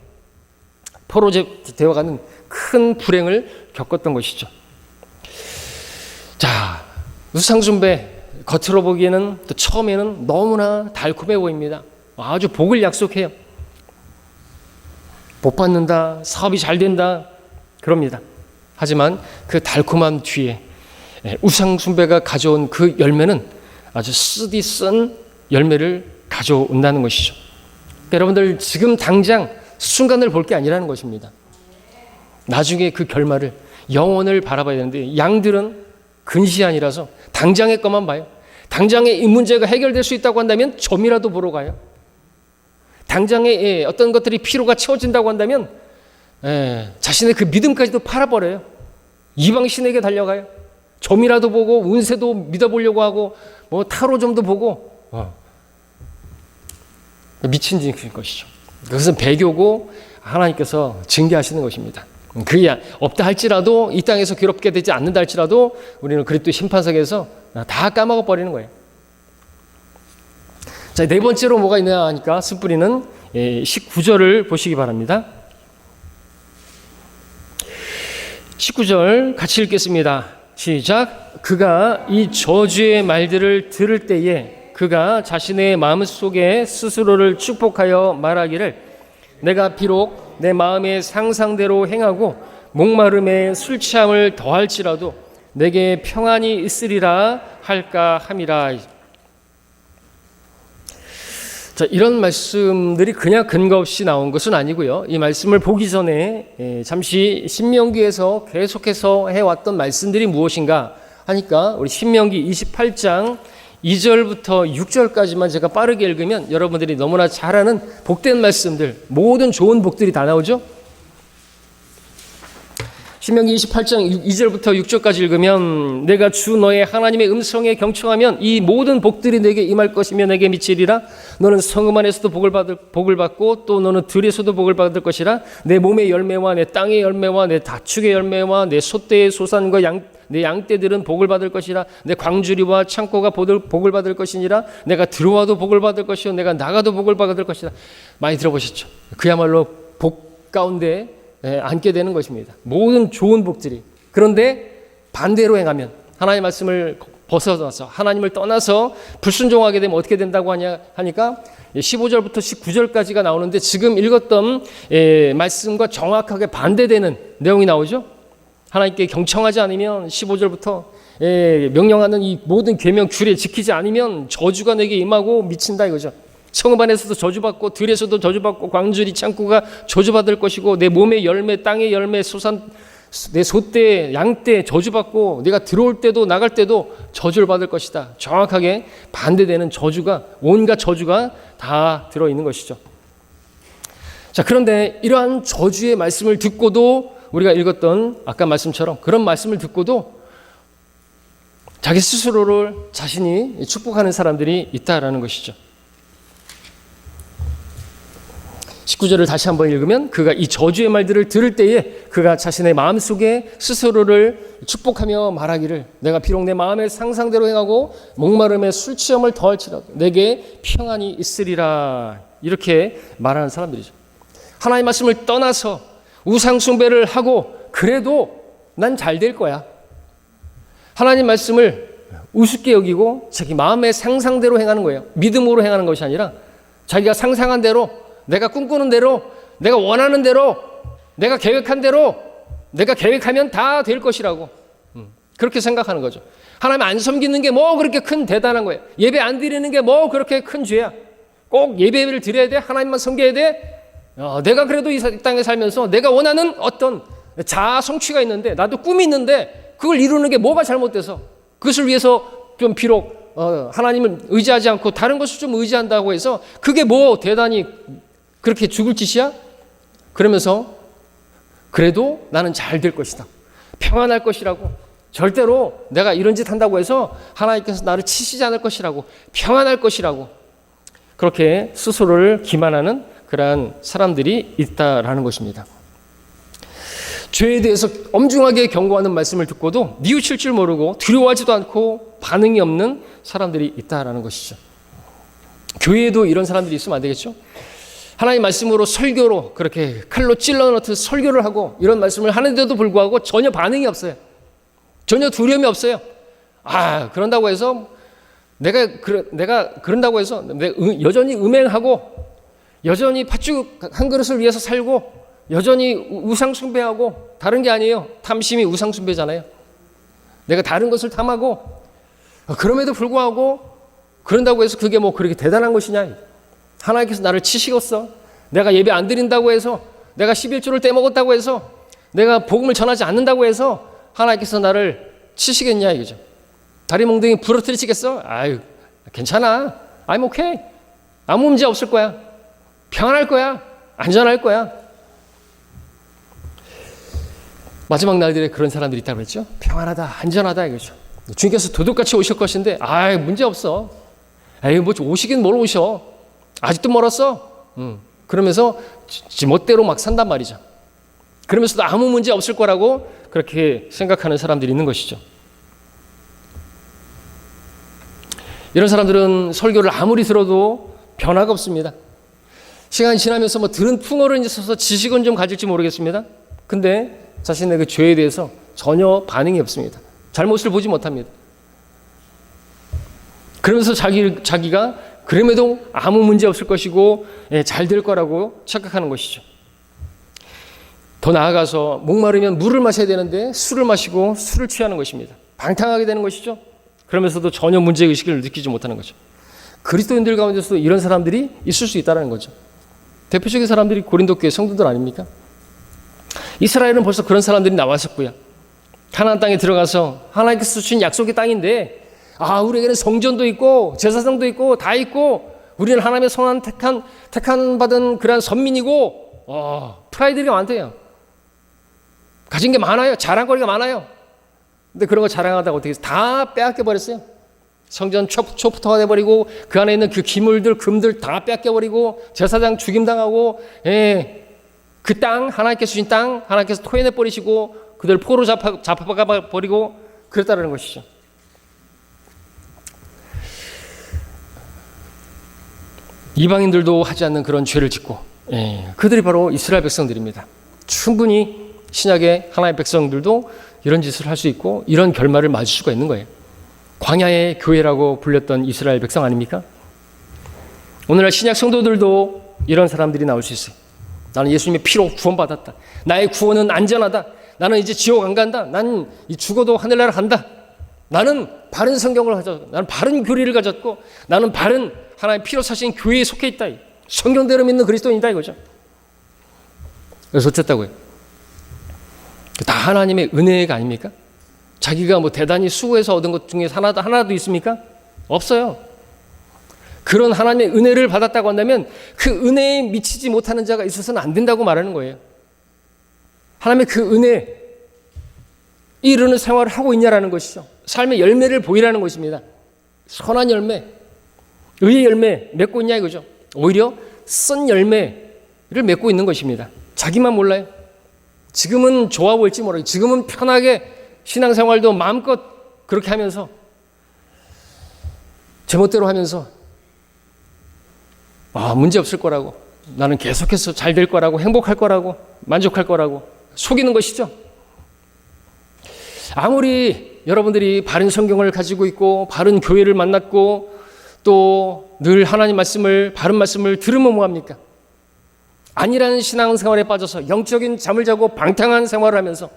포로되어가는 큰 불행을 겪었던 것이죠. 자, 우상숭배 겉으로 보기에는 또 처음에는 너무나 달콤해 보입니다. 아주 복을 약속해요. 복 받는다, 사업이 잘 된다, 그럽니다. 하지만 그 달콤함 뒤에 우상숭배가 가져온 그 열매는 아주 쓰디 쓴 열매를 가져온다는 것이죠. 여러분들, 지금 당장 순간을 볼 게 아니라는 것입니다. 나중에 그 결말을, 영원을 바라봐야 되는데 양들은 근시안이라서 당장의 것만 봐요. 당장에 이 문제가 해결될 수 있다고 한다면 점이라도 보러 가요. 당장에 어떤 것들이 피로가 채워진다고 한다면 자신의 그 믿음까지도 팔아버려요. 이방신에게 달려가요. 점이라도 보고 운세도 믿어보려고 하고 타로점도 보고 미친 짓인 것이죠. 그것은 배교고 하나님께서 징계하시는 것입니다. 그게 없다 할지라도, 이 땅에서 괴롭게 되지 않는다 할지라도 우리는 그리스도의 심판석에서 다 까먹어 버리는 거예요. 자, 네 번째로 뭐가 있냐 하니까 쓴뿌리는 19절을 보시기 바랍니다. 19절 같이 읽겠습니다. 시작. 그가 이 저주의 말들을 들을 때에 그가 자신의 마음속에 스스로를 축복하여 말하기를 내가 비록 내 마음의 상상대로 행하고 목마름에 술 취함을 더할지라도 내게 평안이 있으리라 할까 함이라. 자, 이런 말씀들이 그냥 근거 없이 나온 것은 아니고요. 이 말씀을 보기 전에 잠시 신명기에서 계속해서 해왔던 말씀들이 무엇인가 하니까 우리 신명기 28장 2절부터 6절까지만 제가 빠르게 읽으면 여러분들이 너무나 잘 아는 복된 말씀들, 모든 좋은 복들이 다 나오죠. 신명기 28장 2절부터 6절까지 읽으면 내가 주 너의 하나님의 음성에 경청하면 이 모든 복들이 내게 임할 것이며 내게 미치리라. 너는 성읍 안에서도 복을 받고 또 너는 들에서도 복을 받을 것이라. 내 몸의 열매와 내 땅의 열매와 내 다축의 열매와 내 소떼의 소산과 내 양떼들은 복을 받을 것이라. 내 광주리와 창고가 복을 받을 것이니라. 내가 들어와도 복을 받을 것이요 내가 나가도 복을 받을 것이라. 많이 들어보셨죠? 그야말로 복 가운데 앉게 되는 것입니다. 모든 좋은 복들이. 그런데 반대로 행하면, 하나님의 말씀을 벗어나서 하나님을 떠나서 불순종하게 되면 어떻게 된다고 하니까 15절부터 19절까지가 나오는데 지금 읽었던 말씀과 정확하게 반대되는 내용이 나오죠. 하나님께 경청하지 않으면 15절부터 명령하는 이 모든 계명 규례 지키지 않으면 저주가 내게 임하고 미친다 이거죠. 성읍 안에서도 저주받고 들에서도 저주받고 광주리 창고가 저주받을 것이고 내 몸의 열매 땅의 열매 소산 내 소떼 양떼 저주받고 내가 들어올 때도 나갈 때도 저주를 받을 것이다. 정확하게 반대되는 저주가 온갖 저주가 다 들어있는 것이죠. 자, 그런데 이러한 저주의 말씀을 듣고도 우리가 읽었던 아까 말씀처럼 그런 말씀을 듣고도 자기 스스로를 자신이 축복하는 사람들이 있다라는 것이죠. 19절을 다시 한번 읽으면 그가 이 저주의 말들을 들을 때에 그가 자신의 마음속에 스스로를 축복하며 말하기를 내가 비록 내 마음의 상상대로 행하고 목마름에 술 취함을 더할지라도 내게 평안이 있으리라 이렇게 말하는 사람들이죠. 하나님의 말씀을 떠나서 우상 숭배를 하고 그래도 난 잘 될 거야. 하나님 말씀을 우습게 여기고 자기 마음의 상상대로 행하는 거예요. 믿음으로 행하는 것이 아니라 자기가 상상한 대로 내가 꿈꾸는 대로 내가 원하는 대로 내가 계획한 대로 내가 계획하면 다 될 것이라고 그렇게 생각하는 거죠. 하나님 안 섬기는 게 뭐 그렇게 큰 대단한 거예요. 예배 안 드리는 게 뭐 그렇게 큰 죄야. 꼭 예배를 드려야 돼. 하나님만 섬겨야 돼. 내가 그래도 이 땅에 살면서 내가 원하는 어떤 자아 성취가 있는데 나도 꿈이 있는데 그걸 이루는 게 뭐가 잘못돼서 그것을 위해서 좀 비록 하나님을 의지하지 않고 다른 것을 좀 의지한다고 해서 그게 뭐 대단히 그렇게 죽을 짓이야? 그러면서 그래도 나는 잘 될 것이다. 평안할 것이라고. 절대로 내가 이런 짓 한다고 해서 하나님께서 나를 치시지 않을 것이라고. 평안할 것이라고. 그렇게 스스로를 기만하는 그러한 사람들이 있다라는 것입니다. 죄에 대해서 엄중하게 경고하는 말씀을 듣고도 뉘우칠 줄 모르고 두려워하지도 않고 반응이 없는 사람들이 있다라는 것이죠. 교회에도 이런 사람들이 있으면 안 되겠죠? 하나님 말씀으로 설교로 그렇게 칼로 찔러 넣듯 설교를 하고 이런 말씀을 하는데도 불구하고 전혀 반응이 없어요. 전혀 두려움이 없어요. 그런다고 해서 내가 그런다고 해서 여전히 음행하고 여전히 팥죽 한 그릇을 위해서 살고 여전히 우상 숭배하고 다른 게 아니에요. 탐심이 우상 숭배잖아요. 내가 다른 것을 탐하고 그럼에도 불구하고 그런다고 해서 그게 뭐 그렇게 대단한 것이냐. 하나님께서 나를 치시겠어. 내가 예배 안 드린다고 해서 내가 11조를 떼먹었다고 해서 내가 복음을 전하지 않는다고 해서 하나님께서 나를 치시겠냐 이거죠. 다리 몽둥이 부러뜨리시겠어? 괜찮아. I'm okay. 아무 문제 없을 거야. 평안할 거야. 안전할 거야. 마지막 날들에 그런 사람들이 있다고 그랬죠. 평안하다, 안전하다 이거죠. 주님께서 도둑같이 오실 것인데 문제 없어. 뭐 오시긴 뭘 오셔. 아직도 멀었어. 그러면서 지멋대로 막 산단 말이죠. 그러면서도 아무 문제 없을 거라고 그렇게 생각하는 사람들이 있는 것이죠. 이런 사람들은 설교를 아무리 들어도 변화가 없습니다. 시간이 지나면서 뭐 들은 풍어는 있어서 지식은 좀 가질지 모르겠습니다. 근데 자신의 그 죄에 대해서 전혀 반응이 없습니다. 잘못을 보지 못합니다. 그러면서 자기가 그럼에도 아무 문제 없을 것이고 잘 될 거라고 착각하는 것이죠. 더 나아가서 목마르면 물을 마셔야 되는데 술을 마시고 술을 취하는 것입니다. 방탕하게 되는 것이죠. 그러면서도 전혀 문제의식을 느끼지 못하는 거죠. 그리스도인들 가운데서도 이런 사람들이 있을 수 있다는 거죠. 대표적인 사람들이 고린도 교회 성도들 아닙니까? 이스라엘은 벌써 그런 사람들이 나왔었고요. 가나안 땅에 들어가서 하나님께서 주신 약속의 땅인데 우리에게는 성전도 있고 제사장도 있고 다 있고 우리는 하나님의 선한 택한 받은 그러한 선민이고 프라이드가 많대요. 가진 게 많아요. 자랑거리가 많아요. 근데 그런 거 자랑하다가 어떻게 다 빼앗겨 버렸어요. 성전 초프터가 돼버리고 그 안에 있는 그 기물들 금들 다 빼앗겨버리고 제사장 죽임당하고 그 땅 하나님께서 주신 땅 하나님께서 토해내버리시고 그들 포로 잡아버리고 그랬다는 것이죠. 이방인들도 하지 않는 그런 죄를 짓고 그들이 바로 이스라엘 백성들입니다. 충분히 신약의 하나님의 백성들도 이런 짓을 할 수 있고 이런 결말을 맞을 수가 있는 거예요. 광야의 교회라고 불렸던 이스라엘 백성 아닙니까? 오늘날 신약 성도들도 이런 사람들이 나올 수 있어요. 나는 예수님의 피로 구원받았다. 나의 구원은 안전하다. 나는 이제 지옥 안 간다. 난 죽어도 하늘나라 간다. 나는 바른 성경을 가졌고, 나는 바른 교리를 가졌고, 나는 바른 하나님 피로 사신 교회에 속해 있다. 성경대로 믿는 그리스도인이다 이거죠. 그래서 어쨌다고요? 다 하나님의 은혜가 아닙니까? 자기가 뭐 대단히 수고해서 얻은 것 중에 하나도 있습니까? 없어요. 그런 하나님의 은혜를 받았다고 한다면 그 은혜에 미치지 못하는 자가 있어서는 안 된다고 말하는 거예요. 하나님의 그 은혜에 이르는 생활을 하고 있냐라는 것이죠. 삶의 열매를 보이라는 것입니다. 선한 열매, 의의 열매 맺고 있냐 이거죠. 오히려 쓴 열매를 맺고 있는 것입니다. 자기만 몰라요. 지금은 좋아 보일지 모르겠어요. 지금은 편하게 신앙생활도 마음껏 그렇게 하면서 제멋대로 하면서 문제 없을 거라고, 나는 계속해서 잘 될 거라고, 행복할 거라고, 만족할 거라고 속이는 것이죠. 아무리 여러분들이 바른 성경을 가지고 있고 바른 교회를 만났고 또 늘 하나님 말씀을, 바른 말씀을 들으면 뭐합니까? 아니라는 신앙생활에 빠져서 영적인 잠을 자고 방탕한 생활을 하면서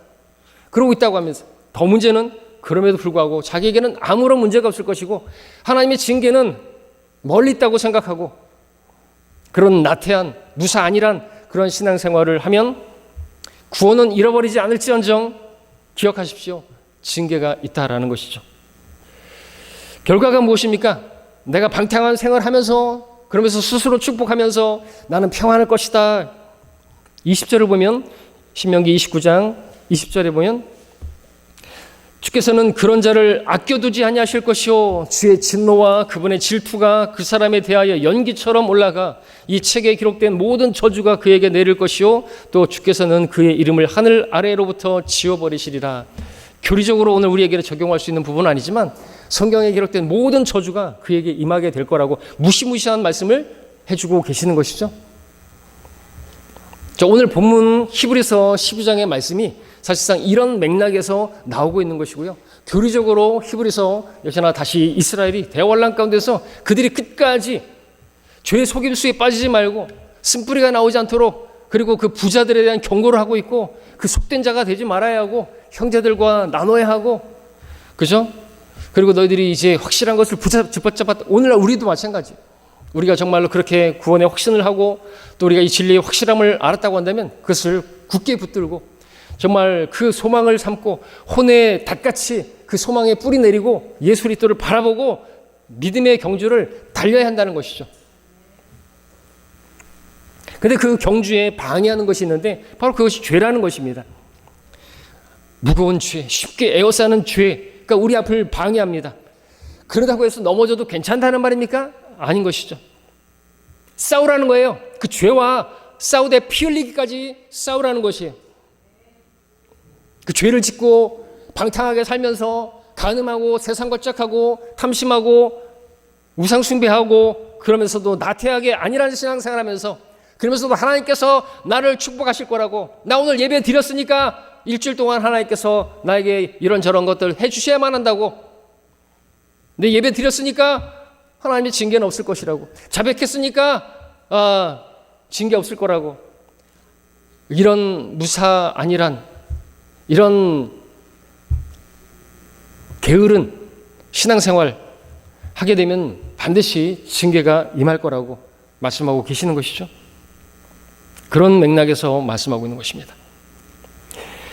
그러고 있다고 하면서, 더 문제는 그럼에도 불구하고 자기에게는 아무런 문제가 없을 것이고 하나님의 징계는 멀리 있다고 생각하고 그런 나태한 무사안일한 그런 신앙생활을 하면 구원은 잃어버리지 않을지언정 기억하십시오. 징계가 있다라는 것이죠. 결과가 무엇입니까? 내가 방탕한 생활을 하면서 그러면서 스스로 축복하면서 나는 평안할 것이다. 20절을 보면, 신명기 29장 20절에 보면, 주께서는 그런 자를 아껴두지 아니하실 것이요 주의 진노와 그분의 질투가 그 사람에 대하여 연기처럼 올라가 이 책에 기록된 모든 저주가 그에게 내릴 것이요 또 주께서는 그의 이름을 하늘 아래로부터 지워버리시리라. 교리적으로 오늘 우리에게 적용할 수 있는 부분은 아니지만 성경에 기록된 모든 저주가 그에게 임하게 될 거라고 무시무시한 말씀을 해주고 계시는 것이죠. 오늘 본문 히브리서 12장의 말씀이 사실상 이런 맥락에서 나오고 있는 것이고요. 교리적으로 히브리서 역시나 다시 이스라엘이 대환란 가운데서 그들이 끝까지 죄의 속임수에 빠지지 말고 쓴뿌리가 나오지 않도록, 그리고 그 부자들에 대한 경고를 하고 있고 그 속된 자가 되지 말아야 하고 형제들과 나눠야 하고, 그죠? 그리고 너희들이 이제 확실한 것을 붙잡았다. 오늘날 우리도 마찬가지. 우리가 정말로 그렇게 구원의 확신을 하고 또 우리가 이 진리의 확실함을 알았다고 한다면 그것을 굳게 붙들고 정말 그 소망을 삼고 혼의 닷같이 그 소망에 뿌리 내리고 예수 그리스도를 바라보고 믿음의 경주를 달려야 한다는 것이죠. 그런데 그 경주에 방해하는 것이 있는데 바로 그것이 죄라는 것입니다. 무거운 죄, 쉽게 에워싸는 죄, 그러니까 우리 앞을 방해합니다. 그러다고 해서 넘어져도 괜찮다는 말입니까? 아닌 것이죠. 싸우라는 거예요. 그 죄와 싸우되 피 흘리기까지 싸우라는 것이에요. 그 죄를 짓고 방탕하게 살면서 간음하고 세상 걸작하고 탐심하고 우상 숭배하고 그러면서도 나태하게 아니라는 신앙생활하면서 그러면서도 하나님께서 나를 축복하실 거라고, 나 오늘 예배 드렸으니까 일주일 동안 하나님께서 나에게 이런저런 것들 해주셔야만 한다고, 내 예배 드렸으니까 하나님의 징계는 없을 것이라고, 자백했으니까 징계 없을 거라고, 이런 무사안일한 이런 게으른 신앙생활 하게 되면 반드시 징계가 임할 거라고 말씀하고 계시는 것이죠. 그런 맥락에서 말씀하고 있는 것입니다.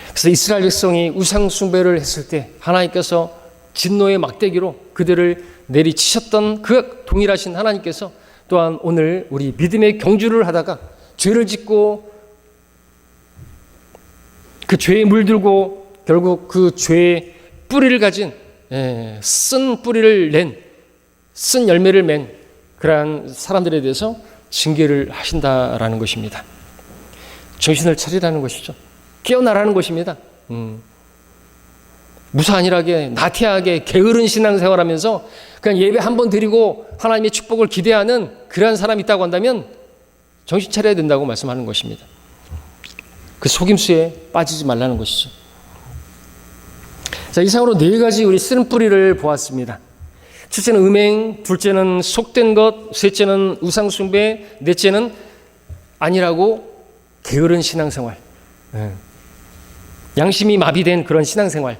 그래서 이스라엘 백성이 우상 숭배를 했을 때 하나님께서 진노의 막대기로 그들을 내리치셨던 그 동일하신 하나님께서 또한 오늘 우리 믿음의 경주를 하다가 죄를 짓고 그 죄에 물들고 결국 그 죄의 뿌리를 가진 쓴 뿌리를 낸, 쓴 열매를 맨 그러한 사람들에 대해서 징계를 하신다라는 것입니다. 정신을 차리라는 것이죠. 깨어나라는 것입니다. 무사안일하게 나태하게 게으른 신앙생활하면서 그냥 예배 한 번 드리고 하나님의 축복을 기대하는 그러한 사람이 있다고 한다면 정신 차려야 된다고 말씀하는 것입니다. 그 속임수에 빠지지 말라는 것이죠. 자, 이상으로 네 가지 우리 쓴 뿌리를 보았습니다. 첫째는 음행, 둘째는 속된 것, 셋째는 우상숭배, 넷째는 아니라고 게으른 신앙생활, 양심이 마비된 그런 신앙생활.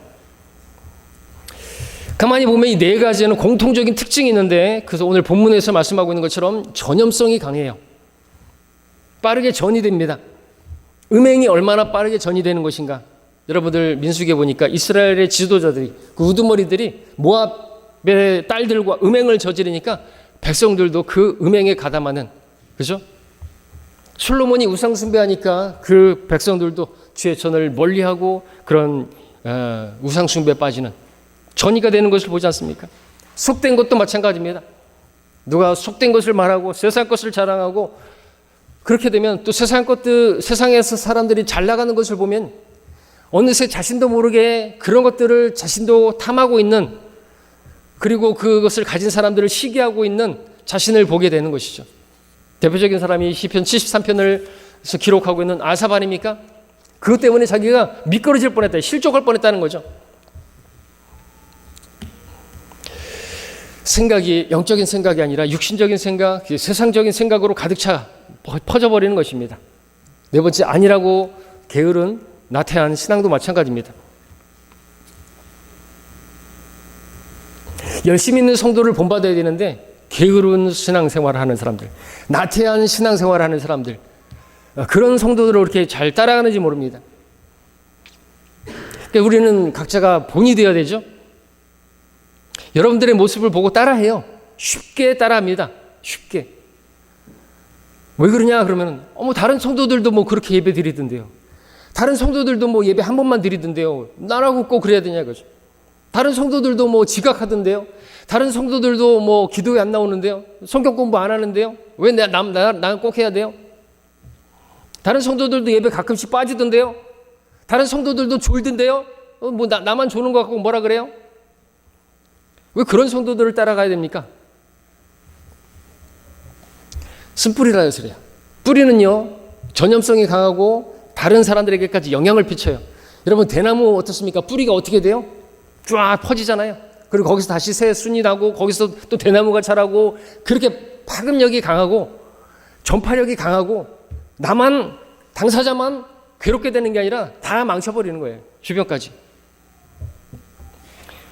가만히 보면 이 네 가지는 공통적인 특징이 있는데, 그래서 오늘 본문에서 말씀하고 있는 것처럼 전염성이 강해요. 빠르게 전이 됩니다. 음행이 얼마나 빠르게 전이 되는 것인가. 여러분들 민수기에 보니까 이스라엘의 지도자들이, 그 우두머리들이 모압의 딸들과 음행을 저지르니까 백성들도 그 음행에 가담하는, 그죠? 솔로몬이 우상 숭배하니까 그 백성들도 주의 전을 멀리하고 그런 우상 숭배에 빠지는 전이가 되는 것을 보지 않습니까? 속된 것도 마찬가지입니다. 누가 속된 것을 말하고 세상 것을 자랑하고 그렇게 되면 또 세상에서 사람들이 잘 나가는 것을 보면 어느새 자신도 모르게 그런 것들을 자신도 탐하고 있는, 그리고 그것을 가진 사람들을 시기하고 있는 자신을 보게 되는 것이죠. 대표적인 사람이 시편 73편을 기록하고 있는 아삽 아닙니까? 그것 때문에 자기가 미끄러질 뻔했다, 실족할 뻔했다는 거죠. 생각이 영적인 생각이 아니라 육신적인 생각, 세상적인 생각으로 가득 차 퍼져버리는 것입니다. 네 번째, 아니라고 게으른 나태한 신앙도 마찬가지입니다. 열심히 있는 성도를 본받아야 되는데 게으른 신앙생활을 하는 사람들, 나태한 신앙생활을 하는 사람들, 그런 성도들을 그렇게 잘 따라가는지 모릅니다. 그러니까 우리는 각자가 본이 되어야 되죠. 여러분들의 모습을 보고 따라해요. 쉽게 따라합니다. 쉽게. 왜 그러냐 그러면 다른 성도들도 뭐 그렇게 예배 드리던데요. 다른 성도들도 뭐 예배 한 번만 드리던데요. 나라고 꼭 그래야 되냐 그죠. 다른 성도들도 뭐 지각하던데요. 다른 성도들도 뭐 기도에 안 나오는데요. 성경 공부 안 하는데요. 왜 나는 꼭 해야 돼요? 다른 성도들도 예배 가끔씩 빠지던데요. 다른 성도들도 졸던데요. 뭐 나만 조는 것 같고 뭐라 그래요? 왜 그런 성도들을 따라가야 됩니까? 쓴뿌리라 해서 그래요. 뿌리는요, 전염성이 강하고 다른 사람들에게까지 영향을 끼쳐요. 여러분, 대나무 어떻습니까? 뿌리가 어떻게 돼요? 쫙 퍼지잖아요. 그리고 거기서 다시 새 순이 나고 거기서 또 대나무가 자라고, 그렇게 파급력이 강하고 전파력이 강하고 당사자만 괴롭게 되는 게 아니라 다 망쳐버리는 거예요. 주변까지.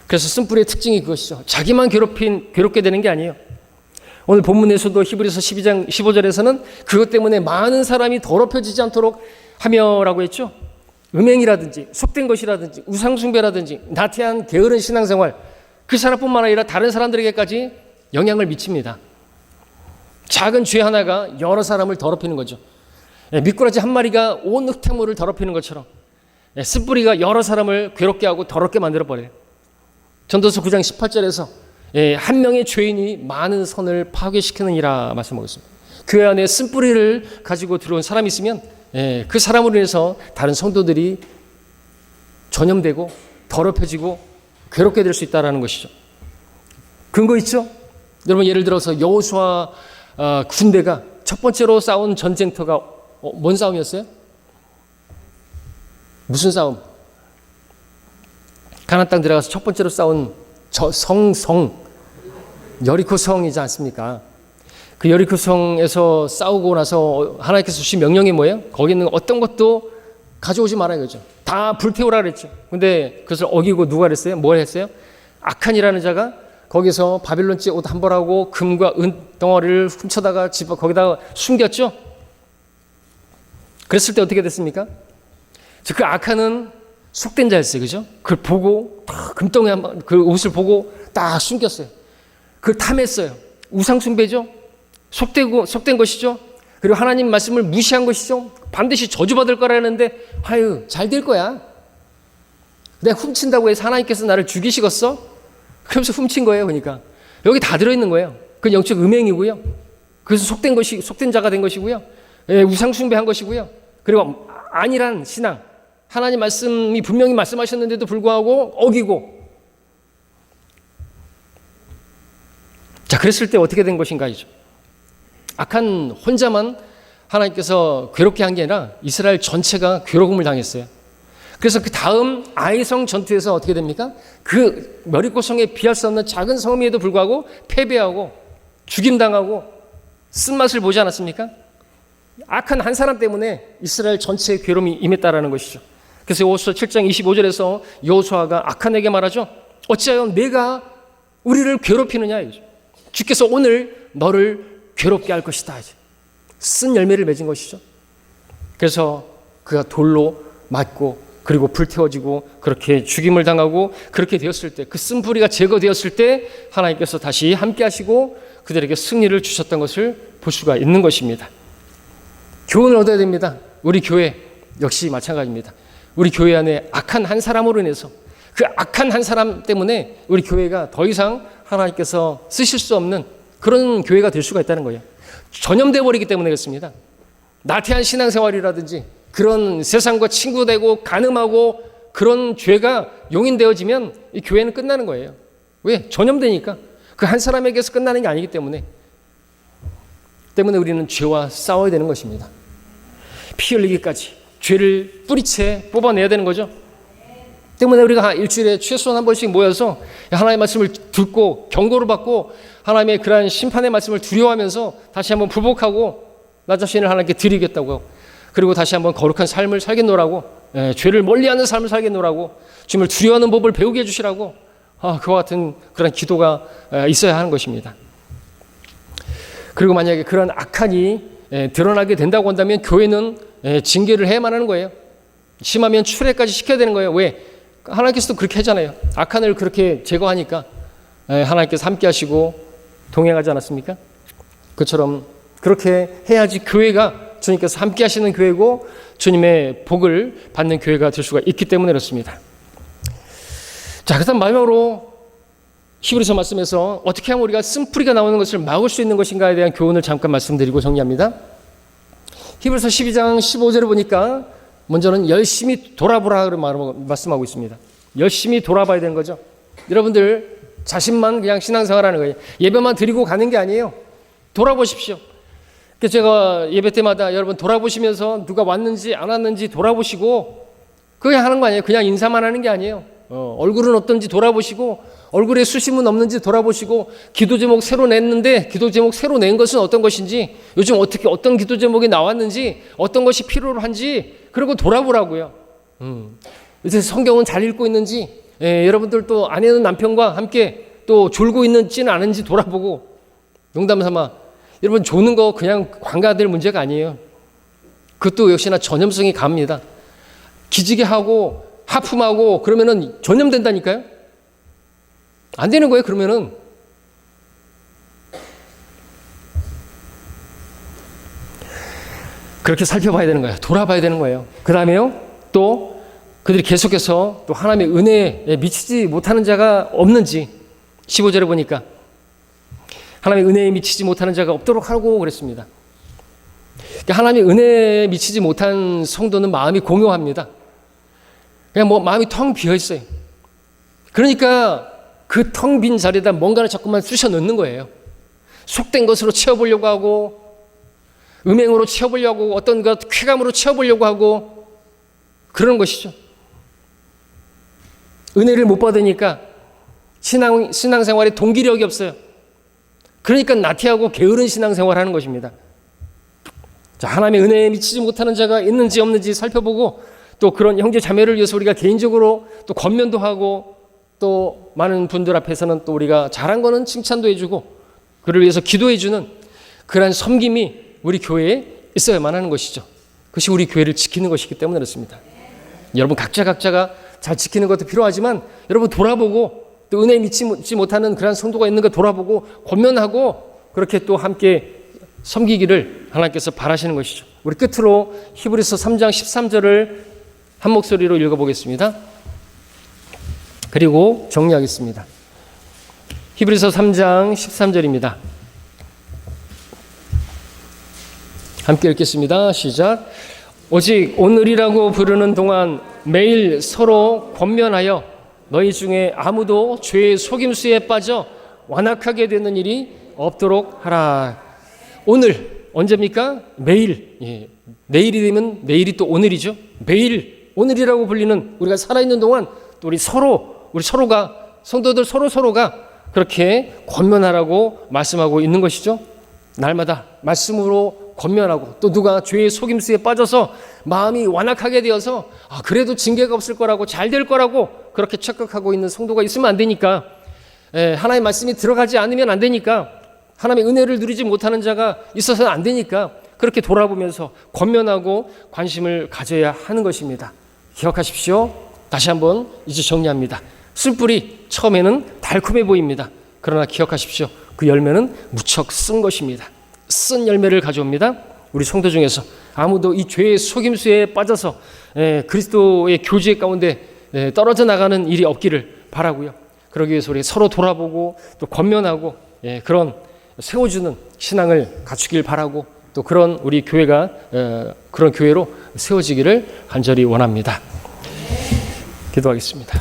그래서 쓴뿌리의 특징이 그것이죠. 자기만 괴롭게 되는 게 아니에요. 오늘 본문에서도 히브리서 12장 15절에서는 그것 때문에 많은 사람이 더럽혀지지 않도록 하며라고 했죠. 음행이라든지 속된 것이라든지 우상숭배라든지 나태한 게으른 신앙생활, 그 사람뿐만 아니라 다른 사람들에게까지 영향을 미칩니다. 작은 죄 하나가 여러 사람을 더럽히는 거죠. 미꾸라지 한 마리가 온 흙탕물을 더럽히는 것처럼 쓴뿌리가 여러 사람을 괴롭게 하고 더럽게 만들어버려요. 전도서 9장 18절에서 한 명의 죄인이 많은 선을 파괴시키느니라 말씀하고 있습니다. 교회 안에 쓴뿌리를 가지고 들어온 사람이 있으면 그 사람으로 인해서 다른 성도들이 전염되고 더럽혀지고 괴롭게 될 수 있다는 것이죠. 근거 있죠? 여러분, 예를 들어서 여호수아 군대가 첫 번째로 싸운 전쟁터가 뭔 싸움이었어요? 무슨 싸움? 가나안 땅 들어가서 첫 번째로 싸운 여리코 성이지 않습니까? 그 여리코 성에서 싸우고 나서 하나님께서 주신 명령이 뭐예요? 거기 있는 어떤 것도 가져오지 말아요, 그죠? 다 불태우라 그랬죠. 근데 그것을 어기고 누가 그랬어요? 뭘 했어요? 아칸이라는 자가 거기서 바빌론지 옷 한 벌하고 금과 은 덩어리를 훔쳐다가 거기다가 숨겼죠. 그랬을 때 어떻게 됐습니까? 그 아칸은 속된 자였어요, 그죠? 그걸 보고 금덩이 그 옷을 보고 딱 숨겼어요. 그걸 탐했어요. 우상숭배죠. 속된 것이죠. 그리고 하나님 말씀을 무시한 것이죠. 반드시 저주받을 거라 했는데 잘 될 거야. 내가 훔친다고 해서 하나님께서 나를 죽이시겠어? 그러면서 훔친 거예요. 그러니까 여기 다 들어있는 거예요. 그건 영적 음행이고요. 그래서 속된 자가 된 것이고요. 우상숭배한 것이고요. 그리고 안일한 신앙, 하나님 말씀이 분명히 말씀하셨는데도 불구하고 어기고. 자, 그랬을 때 어떻게 된 것인가이죠. 아칸 혼자만 하나님께서 괴롭게 한 게 아니라 이스라엘 전체가 괴로움을 당했어요. 그래서 그 다음 아이성 전투에서 어떻게 됩니까? 그 여리고 성에 비할 수 없는 작은 성임에도 불구하고 패배하고 죽임당하고 쓴맛을 보지 않았습니까? 악한 한 사람 때문에 이스라엘 전체의 괴로움이 임했다라는 것이죠. 그래서 여호수아 7장 25절에서 여호수아가 아칸에게 말하죠. 어찌하여 내가 우리를 괴롭히느냐. 주께서 오늘 너를 괴롭게 할 것이다. 쓴 열매를 맺은 것이죠. 그래서 그가 돌로 맞고 그리고 불태워지고 그렇게 죽임을 당하고 그렇게 되었을 때, 그 쓴 뿌리가 제거되었을 때 하나님께서 다시 함께 하시고 그들에게 승리를 주셨던 것을 볼 수가 있는 것입니다. 교훈을 얻어야 됩니다. 우리 교회 역시 마찬가지입니다. 우리 교회 안에 악한 한 사람으로 인해서, 그 악한 한 사람 때문에 우리 교회가 더 이상 하나님께서 쓰실 수 없는 그런 교회가 될 수가 있다는 거예요. 전염돼 버리기 때문에 그렇습니다. 나태한 신앙생활이라든지 그런 세상과 친구되고 간음하고 그런 죄가 용인되어지면 이 교회는 끝나는 거예요. 왜? 전염되니까. 그 한 사람에게서 끝나는 게 아니기 때문에 우리는 죄와 싸워야 되는 것입니다. 피 흘리기까지 죄를 뿌리채 뽑아내야 되는 거죠. 때문에 우리가 일주일에 최소한 한 번씩 모여서 하나님의 말씀을 듣고 경고를 받고 하나님의 그러한 심판의 말씀을 두려워하면서 다시 한번 부복하고 나 자신을 하나님께 드리겠다고, 그리고 다시 한번 거룩한 삶을 살겠노라고, 죄를 멀리하는 삶을 살겠노라고, 주님을 두려워하는 법을 배우게 해주시라고, 그와 같은 그런 기도가 있어야 하는 것입니다. 그리고 만약에 그런 악한이 드러나게 된다고 한다면 교회는 징계를 해야만 하는 거예요. 심하면 추례까지 시켜야 되는 거예요. 왜? 하나님께서도 그렇게 하잖아요. 악한을 그렇게 제거하니까 하나님께서 함께 하시고 동행하지 않았습니까? 그처럼 그렇게 해야지 교회가 주님께서 함께 하시는 교회고 주님의 복을 받는 교회가 될 수가 있기 때문에 그렇습니다. 자, 그다음 마지막으로 히브리서 말씀에서 어떻게 하면 우리가 쓴뿌리가 나오는 것을 막을 수 있는 것인가에 대한 교훈을 잠깐 말씀드리고 정리합니다. 히브리서 12장 15절을 보니까 먼저는 열심히 돌아보라 말씀하고 있습니다. 열심히 돌아봐야 되는 거죠. 여러분들 자신만 그냥 신앙생활하는 거예요. 예배만 드리고 가는 게 아니에요. 돌아보십시오. 그래서 제가 예배 때마다 여러분 돌아보시면서 누가 왔는지 안 왔는지 돌아보시고 그게 하는 거 아니에요. 그냥 인사만 하는 게 아니에요. 얼굴은 어떤지 돌아보시고 얼굴에 수심은 없는지 돌아보시고 기도 제목 새로 냈는데 기도 제목 새로 낸 것은 어떤 것인지, 요즘 어떤 기도 제목이 나왔는지, 어떤 것이 필요한지, 그리고 돌아보라고요. 요새 성경은 잘 읽고 있는지, 여러분들 또 아내는 남편과 함께 또 졸고 있는지는 않은지 돌아보고, 농담 삼아 여러분 조는 거 그냥 관가될 문제가 아니에요. 그것도 역시나 전염성이 강합니다. 기지개 하고 하품하고 그러면은 전염된다니까요. 안 되는 거예요. 그러면은 그렇게 살펴봐야 되는 거예요. 돌아봐야 되는 거예요. 그 다음에요, 또 그들이 계속해서 또 하나님의 은혜에 미치지 못하는 자가 없는지 15절에 보니까 하나님의 은혜에 미치지 못하는 자가 없도록 하고 그랬습니다. 그러니까 하나님의 은혜에 미치지 못한 성도는 마음이 공허합니다. 그냥 마음이 텅 비어 있어요. 그러니까 그 텅 빈 자리에다 뭔가를 자꾸만 쑤셔 넣는 거예요. 속된 것으로 채워보려고 하고, 음행으로 채워보려고 하고, 어떤 것 쾌감으로 채워보려고 하고, 그런 것이죠. 은혜를 못 받으니까 신앙생활에 동기력이 없어요. 그러니까 나태하고 게으른 신앙생활을 하는 것입니다. 자, 하나님의 은혜에 미치지 못하는 자가 있는지 없는지 살펴보고, 또 그런 형제 자매를 위해서 우리가 개인적으로 또 권면도 하고, 또 많은 분들 앞에서는 또 우리가 잘한 거는 칭찬도 해주고 그를 위해서 기도해주는 그러한 섬김이 우리 교회에 있어야만 하는 것이죠. 그것이 우리 교회를 지키는 것이기 때문에 그렇습니다. 여러분 각자가 잘 지키는 것도 필요하지만 여러분 돌아보고, 또 은혜에 미치지 못하는 그러한 성도가 있는 거 돌아보고 권면하고 그렇게 또 함께 섬기기를 하나님께서 바라시는 것이죠. 우리 끝으로 히브리서 3장 13절을 한 목소리로 읽어보겠습니다. 그리고 정리하겠습니다. 히브리서 3장 13절입니다. 함께 읽겠습니다. 시작. 오직 오늘이라고 부르는 동안 매일 서로 권면하여 너희 중에 아무도 죄의 속임수에 빠져 완악하게 되는 일이 없도록 하라. 오늘 언제입니까? 매일. 내일이 되면 내일이 또 오늘이죠. 매일 오늘이라고 불리는 우리가 살아있는 동안 또 우리 서로가 성도들 서로가 그렇게 권면하라고 말씀하고 있는 것이죠. 날마다 말씀으로 권면하고, 또 누가 죄의 속임수에 빠져서 마음이 완악하게 되어서 그래도 징계가 없을 거라고 잘 될 거라고 그렇게 착각하고 있는 성도가 있으면 안 되니까, 하나님의 말씀이 들어가지 않으면 안 되니까, 하나님의 은혜를 누리지 못하는 자가 있어서는 안 되니까 그렇게 돌아보면서 권면하고 관심을 가져야 하는 것입니다. 기억하십시오. 다시 한번 이제 정리합니다. 쓴뿌리 처음에는 달콤해 보입니다. 그러나 기억하십시오. 그 열매는 무척 쓴 것입니다. 쓴 열매를 가져옵니다. 우리 성도 중에서 아무도 이 죄의 속임수에 빠져서 그리스도의 교제 가운데 떨어져 나가는 일이 없기를 바라고요. 그러기 위해서 우리 서로 돌아보고 또 권면하고 그런 세워주는 신앙을 갖추길 바라고, 또 그런 우리 교회가 그런 교회로 세워지기를 간절히 원합니다. 기도하겠습니다.